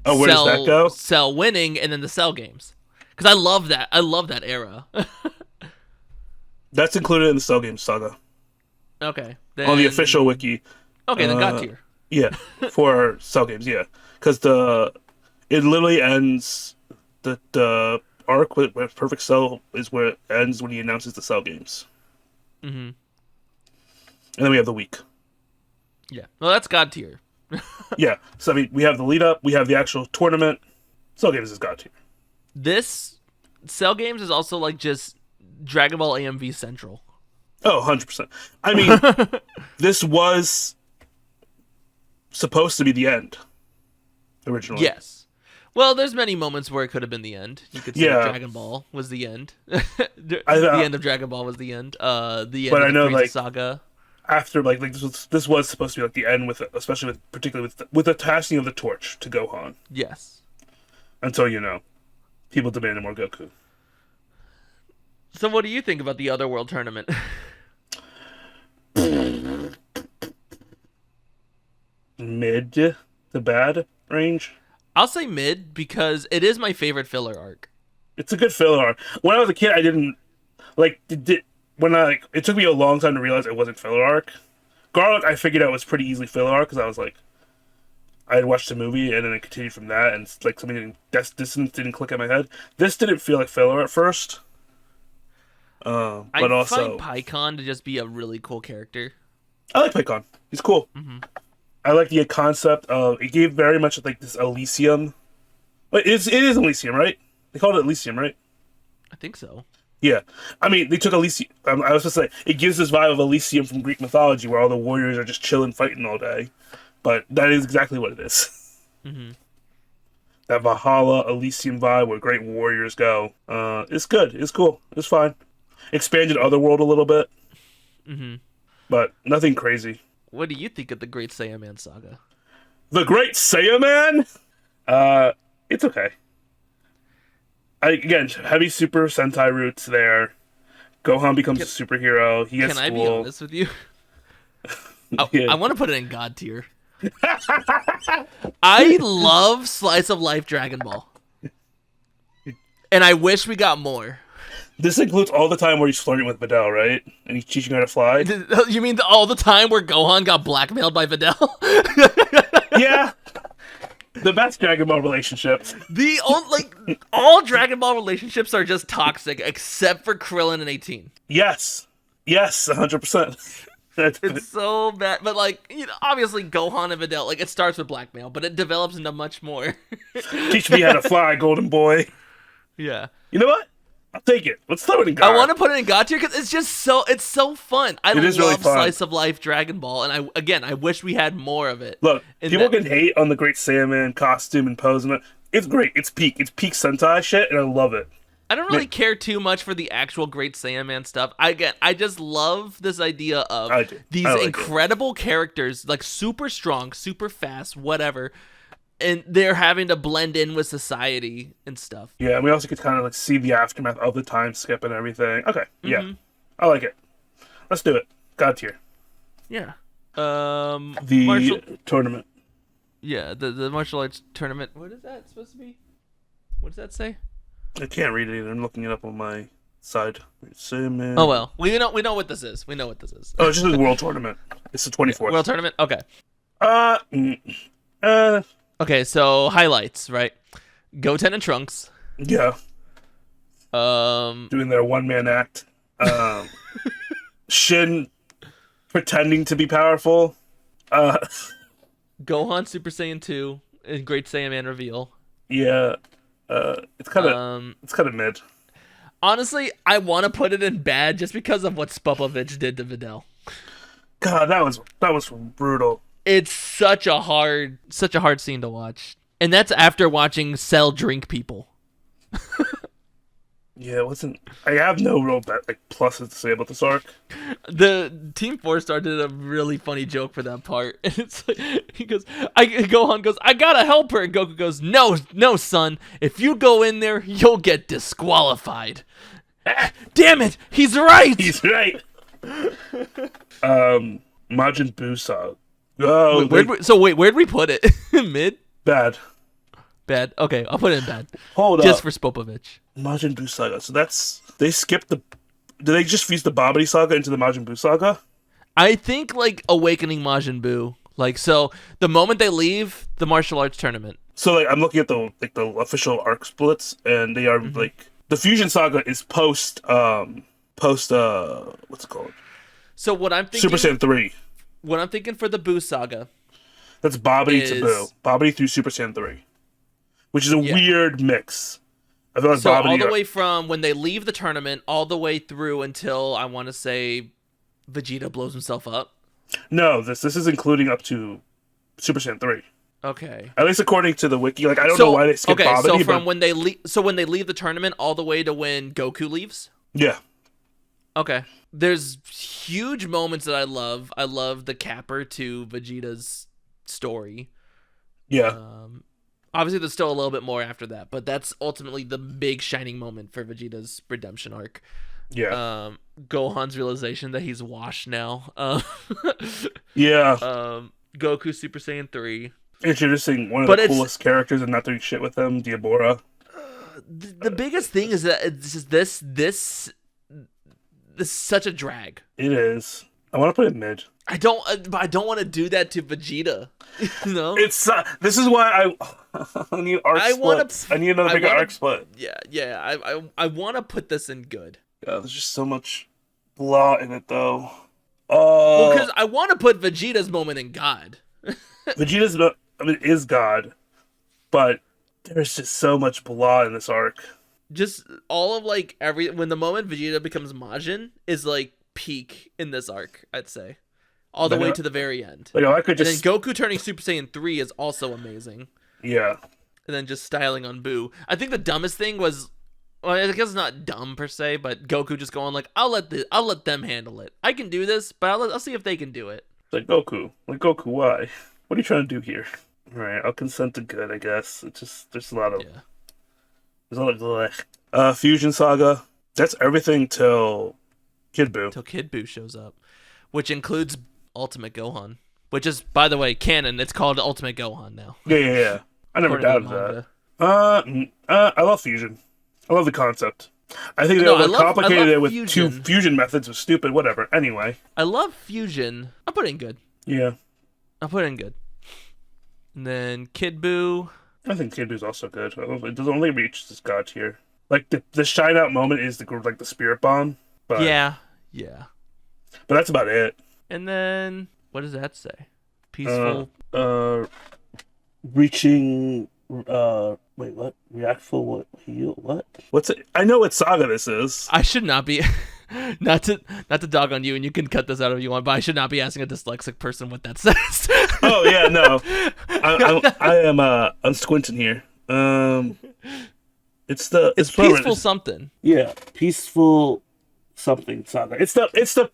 [SPEAKER 1] Oh, where does that go?
[SPEAKER 2] Cell winning and then the Cell Games. Because I love that. I love that era.
[SPEAKER 1] That's included in the Cell Games saga.
[SPEAKER 2] Okay.
[SPEAKER 1] On the official wiki.
[SPEAKER 2] Okay, then God tier.
[SPEAKER 1] Yeah, for Cell Games, yeah. Because it literally ends, the arc with Perfect Cell is where it ends when he announces the Cell Games.
[SPEAKER 2] Mm-hmm.
[SPEAKER 1] And then we have the week.
[SPEAKER 2] Yeah. Well, that's God tier.
[SPEAKER 1] Yeah. So, I mean, we have the lead up, we have the actual tournament. Cell Games is God tier.
[SPEAKER 2] This Cell Games is also like just Dragon Ball AMV Central.
[SPEAKER 1] Oh, 100%. I mean, this was supposed to be the end originally.
[SPEAKER 2] Yes. Well, there's many moments where it could have been the end. You could say Dragon Ball was the end. The end of Dragon Ball was the end. The end of the Frieza saga.
[SPEAKER 1] After like this was supposed to be like the end especially particularly with the passing of the torch to Gohan.
[SPEAKER 2] Yes.
[SPEAKER 1] Until people demanded more Goku.
[SPEAKER 2] So what do you think about the Otherworld tournament?
[SPEAKER 1] Mid to bad range.
[SPEAKER 2] I'll say mid because it is my favorite filler arc.
[SPEAKER 1] It's a good filler arc. When I was a kid, I didn't like it took me a long time to realize it wasn't filler arc. Garlic, I figured out was pretty easily filler arc because I was like, I had watched the movie and then it continued from that, and like something didn't click in my head. This didn't feel like filler at first. But
[SPEAKER 2] I find Pycon to just be a really cool character.
[SPEAKER 1] I like Pycon. He's cool.
[SPEAKER 2] Mm-hmm.
[SPEAKER 1] I like the concept of it gave very much like this Elysium. But it is Elysium, right? They called it Elysium, right?
[SPEAKER 2] I think so.
[SPEAKER 1] Yeah. I mean, they took Elysium. I was just saying, it gives this vibe of Elysium from Greek mythology where all the warriors are just chilling, fighting all day. But that is exactly what it is.
[SPEAKER 2] Mm-hmm.
[SPEAKER 1] That Valhalla, Elysium vibe where great warriors go. It's good. It's cool. It's fine. Expanded Otherworld a little bit.
[SPEAKER 2] Mm-hmm.
[SPEAKER 1] But nothing crazy.
[SPEAKER 2] What do you think of the Great Saiyaman saga?
[SPEAKER 1] The Great Saiyaman? It's okay. Again, heavy Super Sentai roots there. Gohan becomes a superhero. He gets
[SPEAKER 2] Can I be honest with you?
[SPEAKER 1] Yeah.
[SPEAKER 2] I want to put it in God tier. I love Slice of Life Dragon Ball. And I wish we got more.
[SPEAKER 1] This includes all the time where he's flirting with Videl, right? And he's teaching her how to fly?
[SPEAKER 2] You mean all the time where Gohan got blackmailed by Videl?
[SPEAKER 1] Yeah. The best Dragon Ball relationships.
[SPEAKER 2] All Dragon Ball relationships are just toxic except for Krillin and 18.
[SPEAKER 1] Yes. Yes, 100%.
[SPEAKER 2] It's so bad. But obviously Gohan and Videl, it starts with blackmail, but it develops into much more.
[SPEAKER 1] Teach me how to fly, golden boy.
[SPEAKER 2] Yeah.
[SPEAKER 1] You know what? I'll take it. Let's throw it in God.
[SPEAKER 2] I want to put it in God tier because it's so fun. I love
[SPEAKER 1] really fun.
[SPEAKER 2] slice of life Dragon Ball, and I wish we had more of it.
[SPEAKER 1] Look, people can hate on the Great Saiyaman costume and pose, and it's great. It's peak Sentai shit, and I love it.
[SPEAKER 2] I don't really care too much for the actual Great Saiyaman stuff. I just love this idea of these incredible characters, like super strong, super fast, whatever, and they're having to blend in with society and stuff.
[SPEAKER 1] Yeah, and we also could kind of like see the aftermath of the time skip and everything. Okay, yeah, I like it. Let's do it. God tier.
[SPEAKER 2] Yeah.
[SPEAKER 1] The tournament.
[SPEAKER 2] Yeah, the martial arts tournament. What is that supposed to be? What does that say?
[SPEAKER 1] I can't read it either. I'm looking it up on my side. Saiyaman.
[SPEAKER 2] Oh well, we know what this is. We know what this is.
[SPEAKER 1] Oh, it's just the world tournament. It's the 24th.
[SPEAKER 2] World tournament. Okay. Okay, so highlights, right? Goten and Trunks.
[SPEAKER 1] Yeah.
[SPEAKER 2] Doing
[SPEAKER 1] their one-man act. Shin pretending to be powerful.
[SPEAKER 2] Gohan Super Saiyan 2 and Great Saiyaman reveal.
[SPEAKER 1] Yeah. It's kind of mid.
[SPEAKER 2] Honestly, I want to put it in bad just because of what Spopovich did to Videl.
[SPEAKER 1] God, that was brutal.
[SPEAKER 2] It's such a hard scene to watch, and that's after watching Cell drink people.
[SPEAKER 1] Yeah, it wasn't. I have no real pluses to say about this arc.
[SPEAKER 2] The Team 4-Star did a really funny joke for that part. And it's like, Gohan goes, I gotta help her. And Goku goes, no, son. If you go in there, you'll get disqualified. Damn it, he's right.
[SPEAKER 1] He's right. Majin Buu Saga. Oh,
[SPEAKER 2] where'd we put it? Mid?
[SPEAKER 1] Bad.
[SPEAKER 2] Okay, I'll put it in bad.
[SPEAKER 1] Hold up.
[SPEAKER 2] Just for Spopovich.
[SPEAKER 1] Majin Buu Saga. So they skipped do they just fuse the Babidi Saga into the Majin Buu Saga?
[SPEAKER 2] I think like Awakening Majin Buu. Like, so the moment they leave the martial arts tournament.
[SPEAKER 1] So like I'm looking at the official arc splits, and they are like the Fusion Saga is post what's it called?
[SPEAKER 2] So what I'm thinking,
[SPEAKER 1] Super Saiyan 3.
[SPEAKER 2] What I'm thinking for the Buu Saga.
[SPEAKER 1] That's Babidi to Buu. Babidi through Super Saiyan 3. Which is a weird mix. I feel like
[SPEAKER 2] so all the way from when they leave the tournament all the way through until I want to say Vegeta blows himself up.
[SPEAKER 1] No, this is including up to Super Saiyan 3.
[SPEAKER 2] Okay.
[SPEAKER 1] At least according to the wiki. Like I don't know why they skipped Babidi.
[SPEAKER 2] So from when they leave the tournament all the way to when Goku leaves?
[SPEAKER 1] Yeah.
[SPEAKER 2] Okay. There's huge moments that I love. I love the capper to Vegeta's story.
[SPEAKER 1] Yeah.
[SPEAKER 2] Obviously, there's still a little bit more after that, but that's ultimately the big shining moment for Vegeta's redemption arc.
[SPEAKER 1] Yeah.
[SPEAKER 2] Gohan's realization that he's washed now.
[SPEAKER 1] Yeah.
[SPEAKER 2] Goku Super Saiyan 3.
[SPEAKER 1] Introducing one of the coolest characters and not doing shit with them, Diabora.
[SPEAKER 2] The biggest thing is that it's just this is such a drag.
[SPEAKER 1] It is. I want to put it mid.
[SPEAKER 2] I don't want to do that to Vegeta. You know?
[SPEAKER 1] It's this is why I need arc splits. I need another bigger arc split.
[SPEAKER 2] Yeah. I want to put this in good.
[SPEAKER 1] Yeah, there's just so much blah in it though.
[SPEAKER 2] Because I want to put Vegeta's moment in God.
[SPEAKER 1] Vegeta's is God, but there's just so much blah in this arc.
[SPEAKER 2] Just all of when the moment Vegeta becomes Majin is like peak in this arc, I'd say. All the way to the very end.
[SPEAKER 1] Like, I could just...
[SPEAKER 2] And then Goku turning Super Saiyan 3 is also amazing.
[SPEAKER 1] Yeah.
[SPEAKER 2] And then just styling on Buu. I think the dumbest thing was, well, I guess it's not dumb per se, but Goku just going like, I'll let them handle it. I can do this, but I'll see if they can do it.
[SPEAKER 1] Like Goku, why? What are you trying to do here? All right, I'll consent to good, I guess. It's just there's a lot of Fusion Saga. That's everything till Kid Buu.
[SPEAKER 2] Till Kid Buu shows up, which includes Ultimate Gohan, which is, by the way, canon. It's called Ultimate Gohan now.
[SPEAKER 1] Yeah. I never doubted that. I love Fusion. I love the concept. I think they complicated it with Fusion. 2 fusion methods was stupid. Whatever. Anyway.
[SPEAKER 2] I love Fusion. I'll put it in good.
[SPEAKER 1] Yeah.
[SPEAKER 2] I'll put it in good. And then Kid Buu.
[SPEAKER 1] I think Kid Buu's also good. It doesn't only reach this god tier. Like the shine out moment is the spirit bomb. But,
[SPEAKER 2] yeah.
[SPEAKER 1] But that's about it.
[SPEAKER 2] And then what does that say? Peaceful.
[SPEAKER 1] Reaching Wait, what? Reactful what heal? What? What's it? I know what Saga this is.
[SPEAKER 2] I should not be not to dog on you, and you can cut this out if you want, but I should not be asking a dyslexic person what that says.
[SPEAKER 1] Oh yeah, no. I am I'm squinting here. It's
[SPEAKER 2] peaceful something.
[SPEAKER 1] Yeah, peaceful something Saga. It's the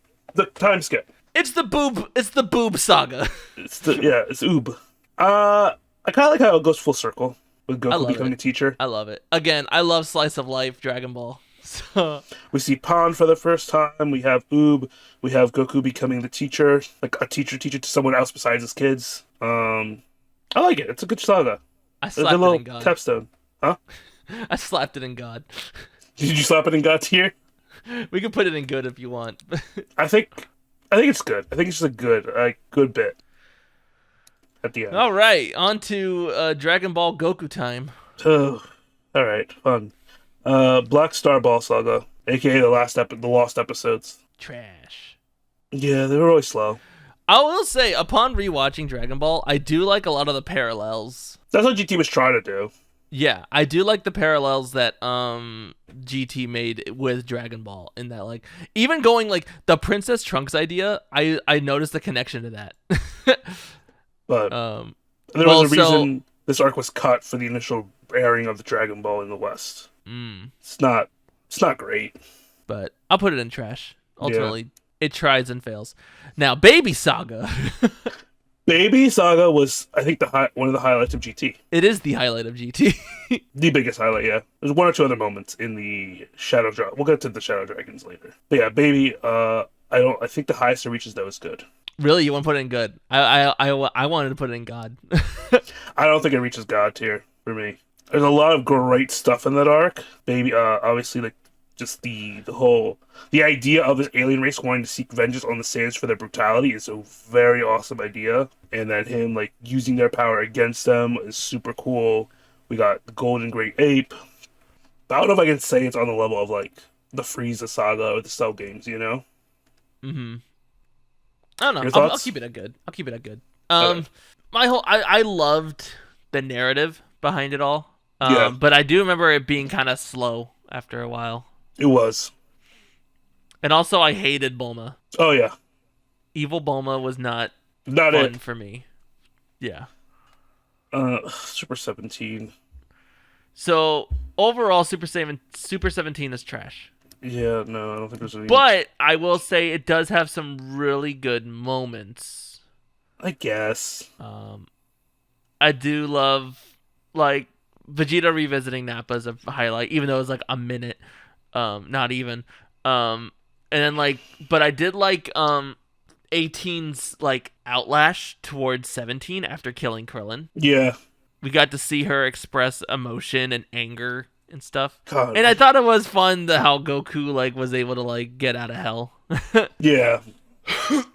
[SPEAKER 1] time skip.
[SPEAKER 2] It's the boob saga.
[SPEAKER 1] It's Oob. I kind of like how it goes full circle with Goku becoming a teacher.
[SPEAKER 2] I love it. Again, I love slice of life Dragon Ball. So
[SPEAKER 1] we see Pan for the first time. We have Oob. We have Goku becoming the teacher, like a teacher to someone else besides his kids. I like it. It's a good saga.
[SPEAKER 2] I slapped it in God.
[SPEAKER 1] Capstone, huh?
[SPEAKER 2] I slapped it in God.
[SPEAKER 1] Did you slap it in God tier?
[SPEAKER 2] We can put it in good if you want.
[SPEAKER 1] I think it's good. I think it's just a good bit at the end.
[SPEAKER 2] All right, on to Dragon Ball Goku time.
[SPEAKER 1] Oh, all right, fun. Black Star Ball Saga, aka the lost episodes.
[SPEAKER 2] Trash.
[SPEAKER 1] Yeah, they were really slow.
[SPEAKER 2] I will say, upon rewatching Dragon Ball, I do like a lot of the parallels.
[SPEAKER 1] That's what GT was trying to do.
[SPEAKER 2] Yeah, I do like the parallels that GT made with Dragon Ball, in that, like, even going like the Princess Trunks idea, I noticed the connection to that.
[SPEAKER 1] But there was a reason this arc was cut for the initial airing of the Dragon Ball in the West. It's not great,
[SPEAKER 2] but I'll put it in trash. Ultimately, it tries and fails. Now, Baby Saga.
[SPEAKER 1] Baby Saga was, I think, one of the highlights of GT.
[SPEAKER 2] It is the highlight of GT.
[SPEAKER 1] The biggest highlight, yeah. There's one or two other moments in the Shadow Dragon. We'll get to the Shadow Dragons later. But yeah, Baby. I think the highest it reaches though is good.
[SPEAKER 2] Really, you want to put it in good? I wanted to put it in God.
[SPEAKER 1] I don't think it reaches God tier for me. There's a lot of great stuff in that arc. Baby, obviously, like just the idea of this alien race wanting to seek vengeance on the Saiyans for their brutality is a very awesome idea, and then him like using their power against them is super cool. We got the Golden Great Ape. I don't know if I can say it's on the level of like the Frieza saga or the Cell games, you know?
[SPEAKER 2] Mm-hmm. I don't know. I'll keep it at good. I loved the narrative behind it all. But I do remember it being kind of slow after a while.
[SPEAKER 1] It was.
[SPEAKER 2] And also, I hated Bulma.
[SPEAKER 1] Oh, yeah.
[SPEAKER 2] Evil Bulma was not
[SPEAKER 1] fun
[SPEAKER 2] it for me. Yeah.
[SPEAKER 1] Super 17.
[SPEAKER 2] So, overall, Super 17 is trash.
[SPEAKER 1] Yeah, no, I don't think there's any...
[SPEAKER 2] But I will say it does have some really good moments.
[SPEAKER 1] I guess.
[SPEAKER 2] I do love, like, Vegeta revisiting Nappa is a highlight, even though it was like a minute. Not even. And then, like, but I did like 18's like outlash towards 17 after killing Krillin.
[SPEAKER 1] Yeah. We
[SPEAKER 2] got to see her express emotion and anger and stuff.
[SPEAKER 1] God.
[SPEAKER 2] And I thought it was fun how Goku like was able to like get out of hell.
[SPEAKER 1] Yeah.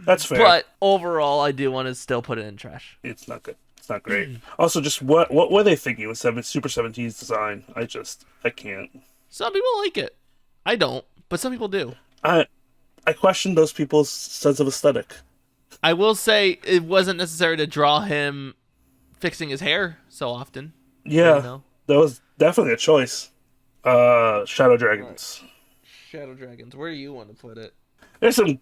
[SPEAKER 1] That's fair.
[SPEAKER 2] But overall, I do want to still put it in trash.
[SPEAKER 1] It's not good. It's not great. Also, just what were they thinking with Super 17's design? I can't.
[SPEAKER 2] Some people like it. I don't, but some people do.
[SPEAKER 1] I question those people's sense of aesthetic.
[SPEAKER 2] I will say it wasn't necessary to draw him fixing his hair so often.
[SPEAKER 1] Yeah, that was definitely a choice. Shadow Dragons.
[SPEAKER 2] Right. Shadow Dragons. Where do you want to put it?
[SPEAKER 1] There's some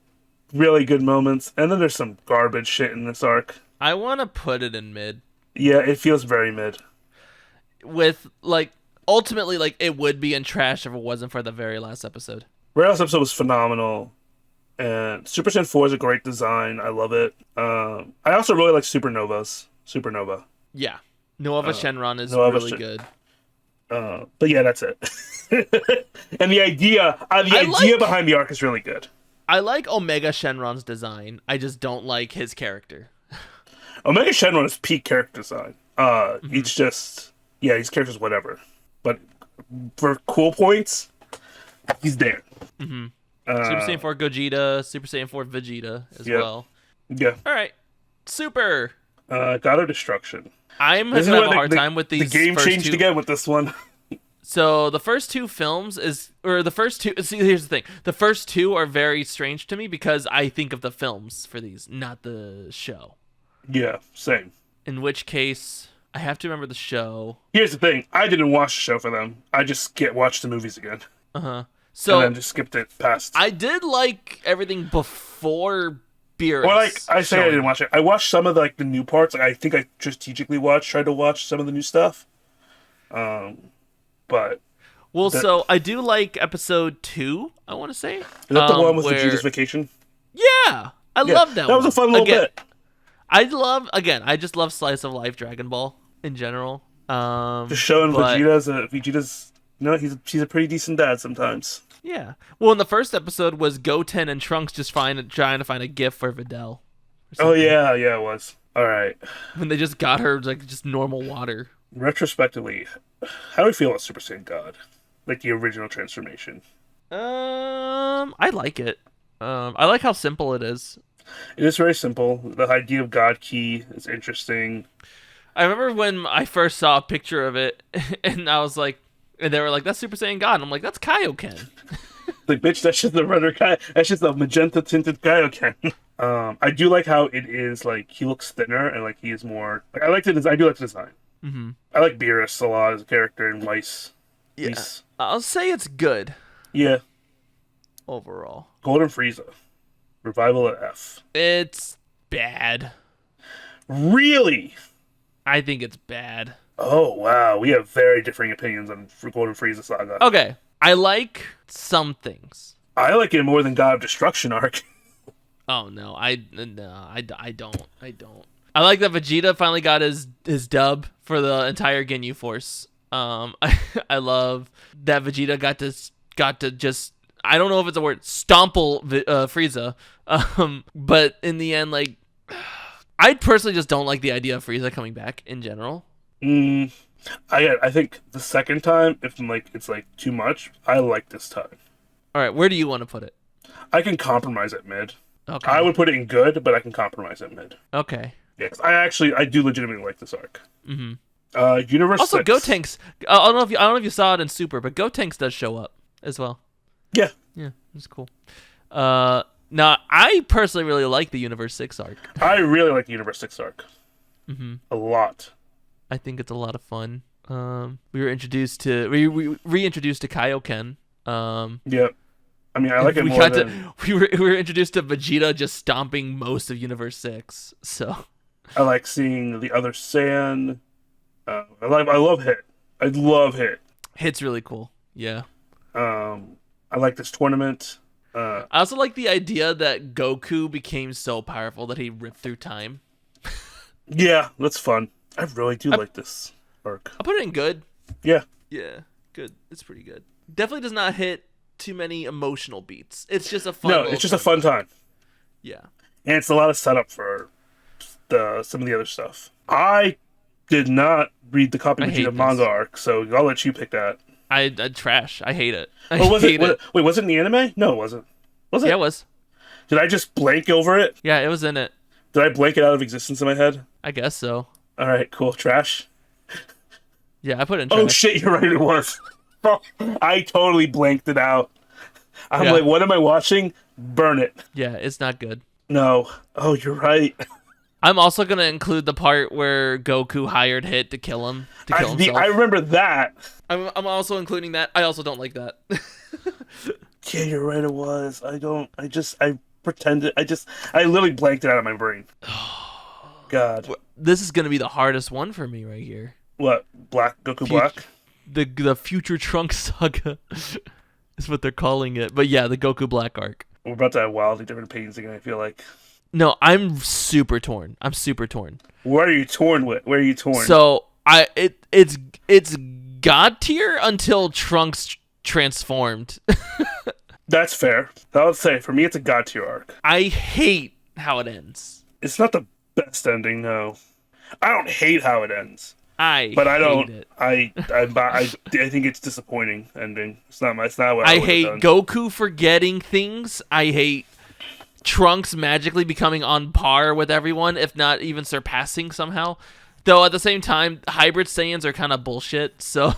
[SPEAKER 1] really good moments, and then there's some garbage shit in this arc.
[SPEAKER 2] I want to put it in mid.
[SPEAKER 1] Yeah, it feels very mid.
[SPEAKER 2] With, like, ultimately, like, it would be in trash if it wasn't for the very last episode.
[SPEAKER 1] Very last episode was phenomenal. And Super Saiyan 4 is a great design. I love it. I also really like Supernova.
[SPEAKER 2] Yeah. Nova Shenron is really good.
[SPEAKER 1] But yeah, that's it. And the idea behind the arc is really good.
[SPEAKER 2] I like Omega Shenron's design. I just don't like his character.
[SPEAKER 1] Omega Shenron is peak character design. It's just, yeah, his character's whatever. But for cool points, he's there.
[SPEAKER 2] Mm-hmm. Super Saiyan 4 Gogeta, Super Saiyan 4 Vegeta as well.
[SPEAKER 1] Yeah.
[SPEAKER 2] All right. Super.
[SPEAKER 1] God of Destruction.
[SPEAKER 2] I'm going to have a hard time with these.
[SPEAKER 1] The game changed again with this one.
[SPEAKER 2] So the first two films here's the thing. The first two are very strange to me because I think of the films for these, not the show.
[SPEAKER 1] Yeah, same.
[SPEAKER 2] In which case, I have to remember the show.
[SPEAKER 1] Here's the thing: I didn't watch the show for them. I just watched the movies again,
[SPEAKER 2] So
[SPEAKER 1] and then just skipped it past.
[SPEAKER 2] I did like everything before Beerus.
[SPEAKER 1] Well, like I say, I
[SPEAKER 2] showing.
[SPEAKER 1] didn't watch it. I watched some of the new parts. Like I think I strategically tried to watch some of the new stuff. But
[SPEAKER 2] Well, so I do like episode 2. I want to say. Is
[SPEAKER 1] that the one with Vegeta's vacation?
[SPEAKER 2] Yeah, I love that.
[SPEAKER 1] That was a fun little bit.
[SPEAKER 2] I just love slice of life Dragon Ball in general.
[SPEAKER 1] Just showing Vegeta's. He's a pretty decent dad sometimes.
[SPEAKER 2] Yeah. Well, in the first episode was Goten and Trunks just trying to find a gift for Videl.
[SPEAKER 1] Oh yeah, it was. All right.
[SPEAKER 2] When they just got her like just normal water.
[SPEAKER 1] Retrospectively, how do we feel about Super Saiyan God? Like the original transformation.
[SPEAKER 2] I like it. I like how simple it is.
[SPEAKER 1] It is very simple. The idea of God Key is interesting.
[SPEAKER 2] I remember when I first saw a picture of it, and I was like, and they were like, "That's Super Saiyan God," and I'm like, "That's Kaioken."
[SPEAKER 1] Like, bitch, that's just the redder Kai. That's just a magenta tinted Kaioken. I do like how it is like he looks thinner and like he is more. Like, I do like the design.
[SPEAKER 2] Mm-hmm.
[SPEAKER 1] I like Beerus a lot as a character in Weiss.
[SPEAKER 2] Yeah,
[SPEAKER 1] Weiss.
[SPEAKER 2] I'll say it's good.
[SPEAKER 1] Yeah.
[SPEAKER 2] Overall,
[SPEAKER 1] Golden Frieza, revival at F.
[SPEAKER 2] It's bad.
[SPEAKER 1] Really?
[SPEAKER 2] I think it's bad.
[SPEAKER 1] Oh wow, we have very differing opinions on Golden Frieza Saga.
[SPEAKER 2] Okay, I like some things.
[SPEAKER 1] I like it more than God of Destruction arc.
[SPEAKER 2] Oh no, I don't. I like that Vegeta finally got his dub for the entire Ginyu Force. I love that Vegeta got to just, I don't know if it's a word, stomple Frieza. But in the end, like, I personally just don't like the idea of Frieza coming back in general.
[SPEAKER 1] I think the second time, if it's too much, I like this time.
[SPEAKER 2] All right, where do you want to put it?
[SPEAKER 1] I can compromise at mid.
[SPEAKER 2] Okay.
[SPEAKER 1] I would put it in good, but I can compromise at mid.
[SPEAKER 2] Okay.
[SPEAKER 1] Yeah, 'cause I do legitimately like this arc.
[SPEAKER 2] Mm-hmm.
[SPEAKER 1] Universe
[SPEAKER 2] also,
[SPEAKER 1] 6.
[SPEAKER 2] Gotenks. I don't know if you saw it in Super, but Gotenks does show up as well.
[SPEAKER 1] Yeah.
[SPEAKER 2] Yeah, it's cool. Now I personally really like the Universe 6 arc.
[SPEAKER 1] I really like the Universe 6 arc.
[SPEAKER 2] Mm-hmm.
[SPEAKER 1] A lot.
[SPEAKER 2] I think it's a lot of fun. We were introduced to we reintroduced to Kaioken.
[SPEAKER 1] Yeah. I mean, I like it more than...
[SPEAKER 2] We were introduced to Vegeta just stomping most of Universe 6. So
[SPEAKER 1] I like seeing the other Saiyan. I love Hit. I love Hit.
[SPEAKER 2] Hit's really cool. Yeah.
[SPEAKER 1] I like this tournament.
[SPEAKER 2] I also like the idea that Goku became so powerful that he ripped through time.
[SPEAKER 1] Yeah, that's fun. I really do like this arc.
[SPEAKER 2] I'll put it in good.
[SPEAKER 1] Yeah.
[SPEAKER 2] Yeah, good. It's pretty good. Definitely does not hit too many emotional beats. It's just a fun.
[SPEAKER 1] No, it's just a fun time.
[SPEAKER 2] Yeah.
[SPEAKER 1] And it's a lot of setup for some of the other stuff. I did not read the Copy Vegeta manga arc, so I'll let you pick that.
[SPEAKER 2] I trash. I hate it.
[SPEAKER 1] Wait, was it in the anime? No, it wasn't. Was it?
[SPEAKER 2] Yeah, it was.
[SPEAKER 1] Did I just blank over it?
[SPEAKER 2] Yeah, it was in it.
[SPEAKER 1] Did I blank it out of existence in my head?
[SPEAKER 2] I guess so.
[SPEAKER 1] All right, cool. Trash.
[SPEAKER 2] Yeah, I put it in trash.
[SPEAKER 1] Oh shit, you're right. It was. I totally blanked it out. I'm like, what am I watching? Burn it.
[SPEAKER 2] Yeah, it's not good.
[SPEAKER 1] No. Oh, you're right.
[SPEAKER 2] I'm also gonna include the part where Goku hired Hit to kill him. Himself.
[SPEAKER 1] I remember that.
[SPEAKER 2] I'm also including that. I also don't like that.
[SPEAKER 1] Yeah, you're right. It was. I pretended. I literally blanked it out of my brain. God.
[SPEAKER 2] This is gonna be the hardest one for me right here.
[SPEAKER 1] What? Goku Black?
[SPEAKER 2] The Future Trunks Saga is what they're calling it. But yeah, the Goku Black arc.
[SPEAKER 1] We're about to have wildly different opinions again, I feel like.
[SPEAKER 2] No, I'm super torn.
[SPEAKER 1] Where are you torn with? Where are you torn?
[SPEAKER 2] So it's God tier until Trunks transformed.
[SPEAKER 1] That's fair. I would say for me it's a God tier arc.
[SPEAKER 2] I hate how it ends.
[SPEAKER 1] It's not the best ending, no. I don't hate how it ends. I hate it. I think it's disappointing ending. It's not what I
[SPEAKER 2] hate
[SPEAKER 1] done.
[SPEAKER 2] Goku forgetting things. I hate Trunks magically becoming on par with everyone, if not even surpassing somehow. Though at the same time, hybrid Saiyans are kind of bullshit. So,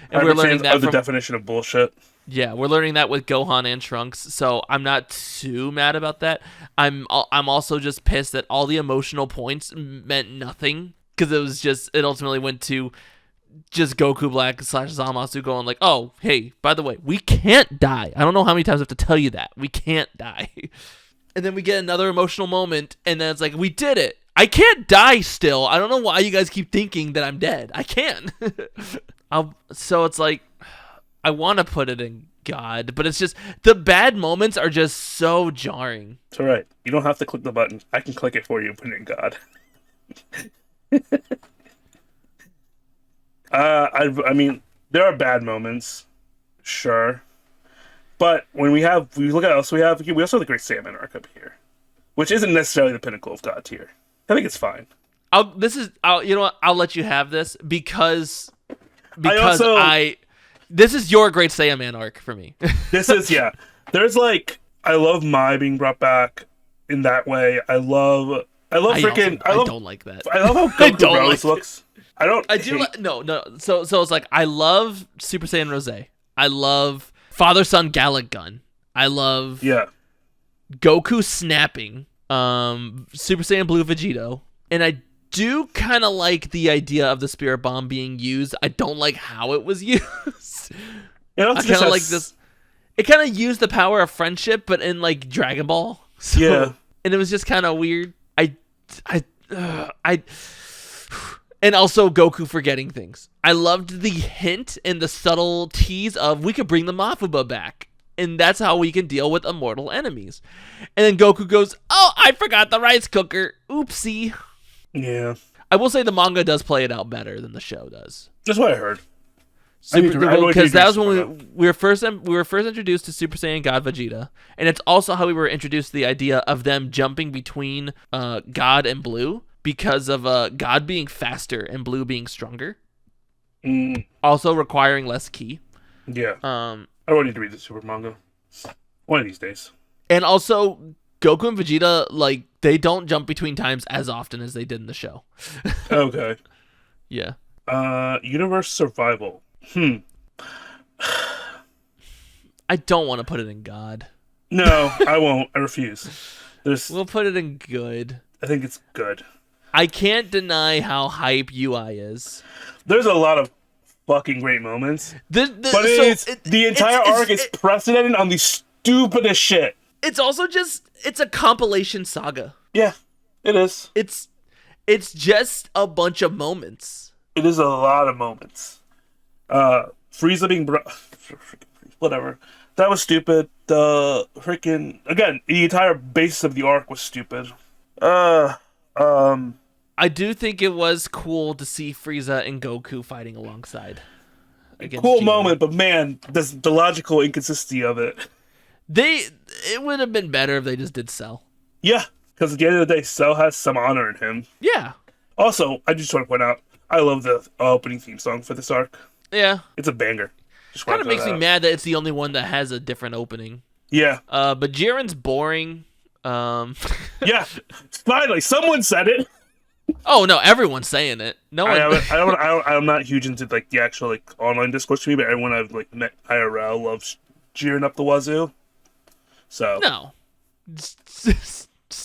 [SPEAKER 2] and we're learning that
[SPEAKER 1] the definition of bullshit.
[SPEAKER 2] Yeah, we're learning that with Gohan and Trunks. So I'm not too mad about that. I'm also just pissed that all the emotional points meant nothing. because it ultimately went to just Goku Black / Zamasu going like, oh, hey, by the way, we can't die. I don't know how many times I have to tell you that. We can't die. And then we get another emotional moment, and then it's like, we did it. I can't die still. I don't know why you guys keep thinking that I'm dead. I can. So it's like, I want to put it in God, but it's just, the bad moments are just so jarring.
[SPEAKER 1] It's all right. You don't have to click the button. I can click it for you and put it in God. I mean, there are bad moments, sure. But when we look at else we also have the Great Saiyaman arc up here, which isn't necessarily the pinnacle of God tier. I think it's fine.
[SPEAKER 2] You know what? I'll let you have this because this is your Great Saiyaman arc for me.
[SPEAKER 1] This is, yeah. There's like, I love Mai being brought back in that way. I don't like that. I love how Goku Rose looks. So it's like, I love Super Saiyan Rose. I love Father Son Gallic Gun. I love Goku snapping. Super Saiyan Blue Vegito. And I do kind of like the idea of the Spirit Bomb being used. I don't like how it was used. I kind of like this. It kind of used the power of friendship, but in like Dragon Ball. So, yeah. And it was just kind of weird. And also Goku forgetting things. I loved the hint and the subtle tease of, we could bring the Mafuba back, and that's how we can deal with immortal enemies. And then Goku goes, oh, I forgot the rice cooker. Oopsie. Yeah. I will say the manga does play it out better than the show does. That's what I heard.
[SPEAKER 2] Because that was when we were first introduced to Super Saiyan God Vegeta, and it's also how we were introduced to the idea of them jumping between God and Blue, because of God being faster and Blue being stronger. Also requiring less ki.
[SPEAKER 1] Yeah. I don't need to read the Super manga one of these days. And
[SPEAKER 2] also, Goku and Vegeta, like, they don't jump between times as often as they did in the show.
[SPEAKER 1] Okay.
[SPEAKER 2] Yeah.
[SPEAKER 1] Universe survival.
[SPEAKER 2] I don't want to put it in God.
[SPEAKER 1] No, I won't. I refuse.
[SPEAKER 2] We'll put it in good.
[SPEAKER 1] I think it's good.
[SPEAKER 2] I can't deny how hype UI is.
[SPEAKER 1] There's a lot of fucking great moments. The entire arc is precedented on the stupidest shit.
[SPEAKER 2] It's also just, it's a compilation saga.
[SPEAKER 1] Yeah, it is.
[SPEAKER 2] It's just a bunch of moments.
[SPEAKER 1] It is a lot of moments. Frieza being whatever. That was stupid. The freaking, again, the entire basis of the arc was stupid.
[SPEAKER 2] I do think it was cool to see Frieza and Goku fighting alongside.
[SPEAKER 1] Cool moment, but man, the logical inconsistency of it.
[SPEAKER 2] It would have been better if they just did Cell.
[SPEAKER 1] Yeah, because at the end of the day, Cell has some honor in him.
[SPEAKER 2] Yeah.
[SPEAKER 1] Also, I just want to point out, I love the opening theme song for this arc.
[SPEAKER 2] Yeah.
[SPEAKER 1] It's a banger.
[SPEAKER 2] Kind of makes me mad that it's the only one that has a different opening.
[SPEAKER 1] Yeah.
[SPEAKER 2] But Jiren's boring.
[SPEAKER 1] Yeah. Finally, someone said it.
[SPEAKER 2] Oh no, everyone's saying it. No one.
[SPEAKER 1] I'm not huge into like the actual like online discourse to me, but everyone I've like met IRL loves Jiren up the wazoo. So
[SPEAKER 2] no,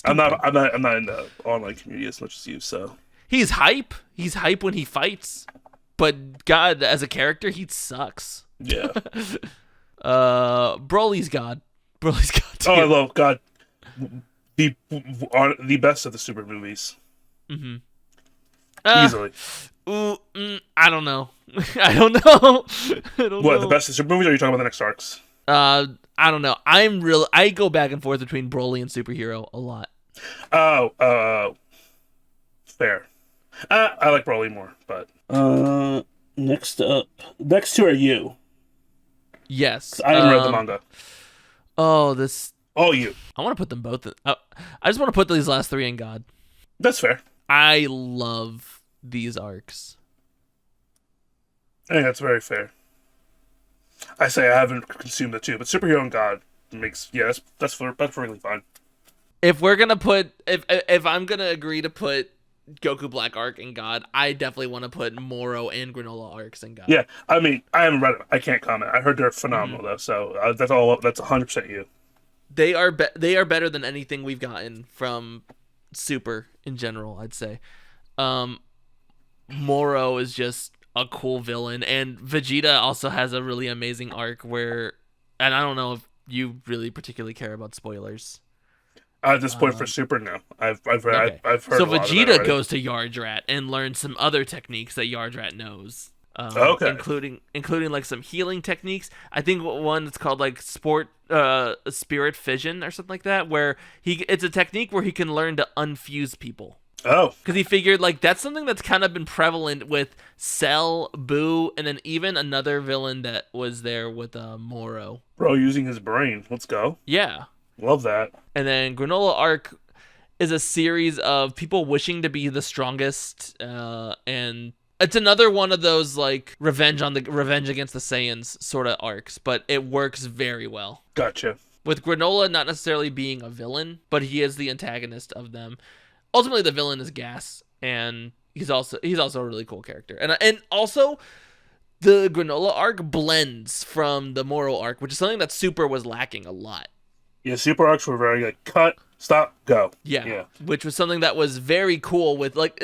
[SPEAKER 1] I'm not in the online community as much as you. So
[SPEAKER 2] he's hype. He's hype when he fights, but God, as a character, he sucks.
[SPEAKER 1] Yeah.
[SPEAKER 2] Broly's God. Broly's God. Too.
[SPEAKER 1] Oh, I love God. The best of the Super movies.
[SPEAKER 2] Mm-hmm.
[SPEAKER 1] Easily.
[SPEAKER 2] I don't know. I don't know.
[SPEAKER 1] What, the best of the Super movies, or are you talking about the next arcs?
[SPEAKER 2] I don't know. I go back and forth between Broly and Superhero a lot.
[SPEAKER 1] Oh, fair. I like Broly more, but next two are you.
[SPEAKER 2] Yes.
[SPEAKER 1] I haven't read the manga. You.
[SPEAKER 2] I want to put them both in, I just want to put these last three in God.
[SPEAKER 1] That's fair.
[SPEAKER 2] I love these arcs.
[SPEAKER 1] I think that's very fair. I say I haven't consumed the two, but Superhero and God makes that's perfectly fine.
[SPEAKER 2] If we're gonna put if I'm gonna agree to put Goku Black arc in God, I definitely want to put Moro and Granola arcs in God.
[SPEAKER 1] Yeah, I mean, I haven't read it. I can't comment. I heard they're phenomenal though, so that's 100% you.
[SPEAKER 2] They are better than anything we've gotten from Super in general, I'd say. Moro is just a cool villain, and Vegeta also has a really amazing arc where, and I don't know if you really particularly care about spoilers.
[SPEAKER 1] At this point for Super, no.
[SPEAKER 2] Okay.
[SPEAKER 1] I've heard
[SPEAKER 2] So
[SPEAKER 1] a lot of it
[SPEAKER 2] Vegeta
[SPEAKER 1] already.
[SPEAKER 2] goes to Yardrat and learns some other techniques that Yardrat knows.
[SPEAKER 1] Okay.
[SPEAKER 2] Including like some healing techniques. I think one that's called like spirit fission or something like that, where it's a technique where he can learn to unfuse people.
[SPEAKER 1] Oh,
[SPEAKER 2] Because he figured like that's something that's kind of been prevalent with Cell, Boo, and then even another villain that was there with Moro.
[SPEAKER 1] bro, using his brain. Let's go.
[SPEAKER 2] Yeah.
[SPEAKER 1] Love that.
[SPEAKER 2] And then Granola Arc is a series of people wishing to be the strongest, and it's another one of those like revenge against the Saiyans sort of arcs, but it works very well.
[SPEAKER 1] Gotcha.
[SPEAKER 2] With Granola not necessarily being a villain, but he is the antagonist of them. Ultimately, the villain is Gas, and he's also a really cool character, and also the Granola arc blends from the Moro arc, which is something that Super was lacking a lot.
[SPEAKER 1] Yeah, super arcs were very like cut, stop, go.
[SPEAKER 2] Yeah, which was something that was very cool with like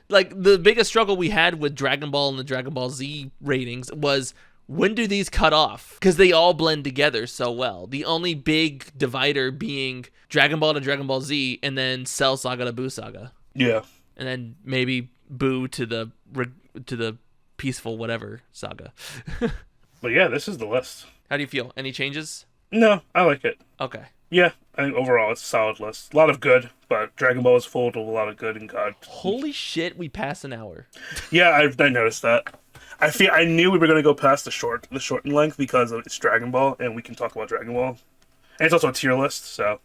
[SPEAKER 2] the biggest struggle we had with Dragon Ball and the Dragon Ball Z ratings was when do these cut off? Because they all blend together so well. The only big divider being Dragon Ball to Dragon Ball Z, and then Cell Saga to Buu Saga,
[SPEAKER 1] Yeah.
[SPEAKER 2] and then maybe Buu to the peaceful whatever saga.
[SPEAKER 1] But yeah, this is the list.
[SPEAKER 2] How do you feel? Any changes?
[SPEAKER 1] No, I like it.
[SPEAKER 2] Okay.
[SPEAKER 1] Yeah, I think overall it's a solid list. A lot of good, but Dragon Ball is full of a lot of good and God.
[SPEAKER 2] Holy shit, we passed an hour.
[SPEAKER 1] Yeah, I noticed that. I knew we were gonna go past the shortened length because it's Dragon Ball and we can talk about Dragon Ball. And it's also a tier list, so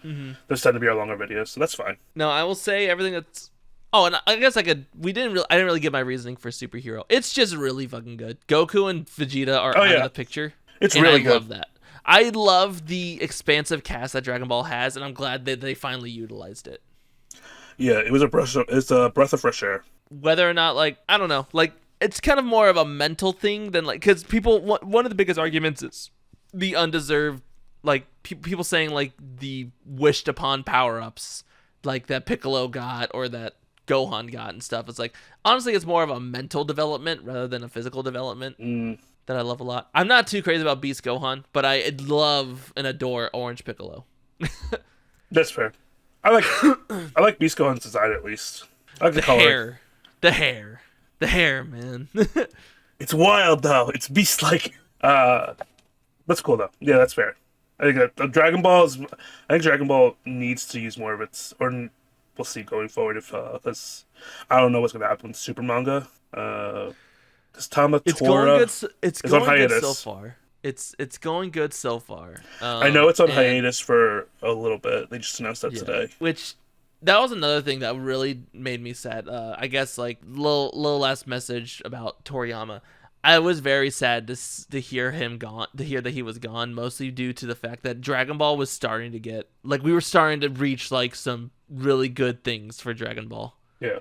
[SPEAKER 1] those tend to be our longer videos, so that's fine.
[SPEAKER 2] No, I will say everything that's. Oh, and I guess I didn't really give my reasoning for superhero. It's just really fucking good. Goku and Vegeta are out of the picture.
[SPEAKER 1] It's
[SPEAKER 2] and
[SPEAKER 1] really
[SPEAKER 2] I
[SPEAKER 1] good.
[SPEAKER 2] love that. I love the expansive cast that Dragon Ball has, and I'm glad that they finally utilized it.
[SPEAKER 1] Yeah, it's a breath of fresh air.
[SPEAKER 2] Whether or not, like, I don't know, like, it's kind of more of a mental thing than, like, because one of the biggest arguments is the undeserved, like, people saying, like, the wished upon power-ups, like, that Piccolo got or that Gohan got and stuff. It's like, honestly, it's more of a mental development rather than a physical development that I love a lot. I'm not too crazy about Beast Gohan, but I love and adore Orange Piccolo.
[SPEAKER 1] That's fair. I like Beast Gohan's design at least. I like the color.
[SPEAKER 2] The hair, man.
[SPEAKER 1] It's wild though. It's beast like. That's cool though. Yeah, that's fair. I think I think Dragon Ball needs to use more of its, or we'll see going forward if because I don't know what's gonna happen with the Super manga. Because Tama Tora
[SPEAKER 2] It's
[SPEAKER 1] is on
[SPEAKER 2] going good
[SPEAKER 1] hiatus.
[SPEAKER 2] so far. It's going good so far.
[SPEAKER 1] I know it's on
[SPEAKER 2] and-
[SPEAKER 1] hiatus for a little bit. They just announced that today.
[SPEAKER 2] Which that was another thing that really made me sad. I guess like little last message about Toriyama. I was very sad to hear him gone, to hear that he was gone, mostly due to the fact that Dragon Ball was starting to get like we were starting to reach like some really good things for Dragon Ball.
[SPEAKER 1] Yeah.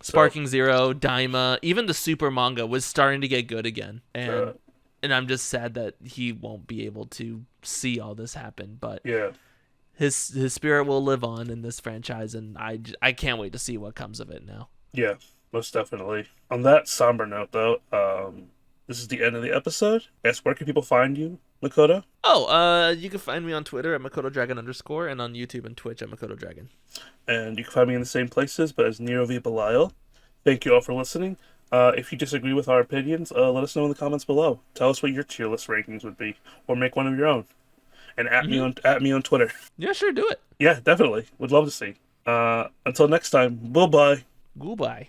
[SPEAKER 2] Sparking Zero, Daima, even the Super manga was starting to get good again, and I'm just sad that he won't be able to see all this happen. But
[SPEAKER 1] Yeah.
[SPEAKER 2] his spirit will live on in this franchise, and I can't wait to see what comes of it now.
[SPEAKER 1] Yeah. Most definitely. On that somber note, though, this is the end of the episode. Yes, where can people find you, Makoto?
[SPEAKER 2] Oh, you can find me on Twitter at MakotoDragon _ and on YouTube and Twitch at MakotoDragon.
[SPEAKER 1] And you can find me in the same places, but as Nero v. Belial. Thank you all for listening. If you disagree with our opinions, let us know in the comments below. Tell us what your tier list rankings would be, or make one of your own. And at me on Twitter.
[SPEAKER 2] Yeah, sure, do it.
[SPEAKER 1] Yeah, definitely. Would love to see. Until next time, bye-bye.
[SPEAKER 2] Goodbye.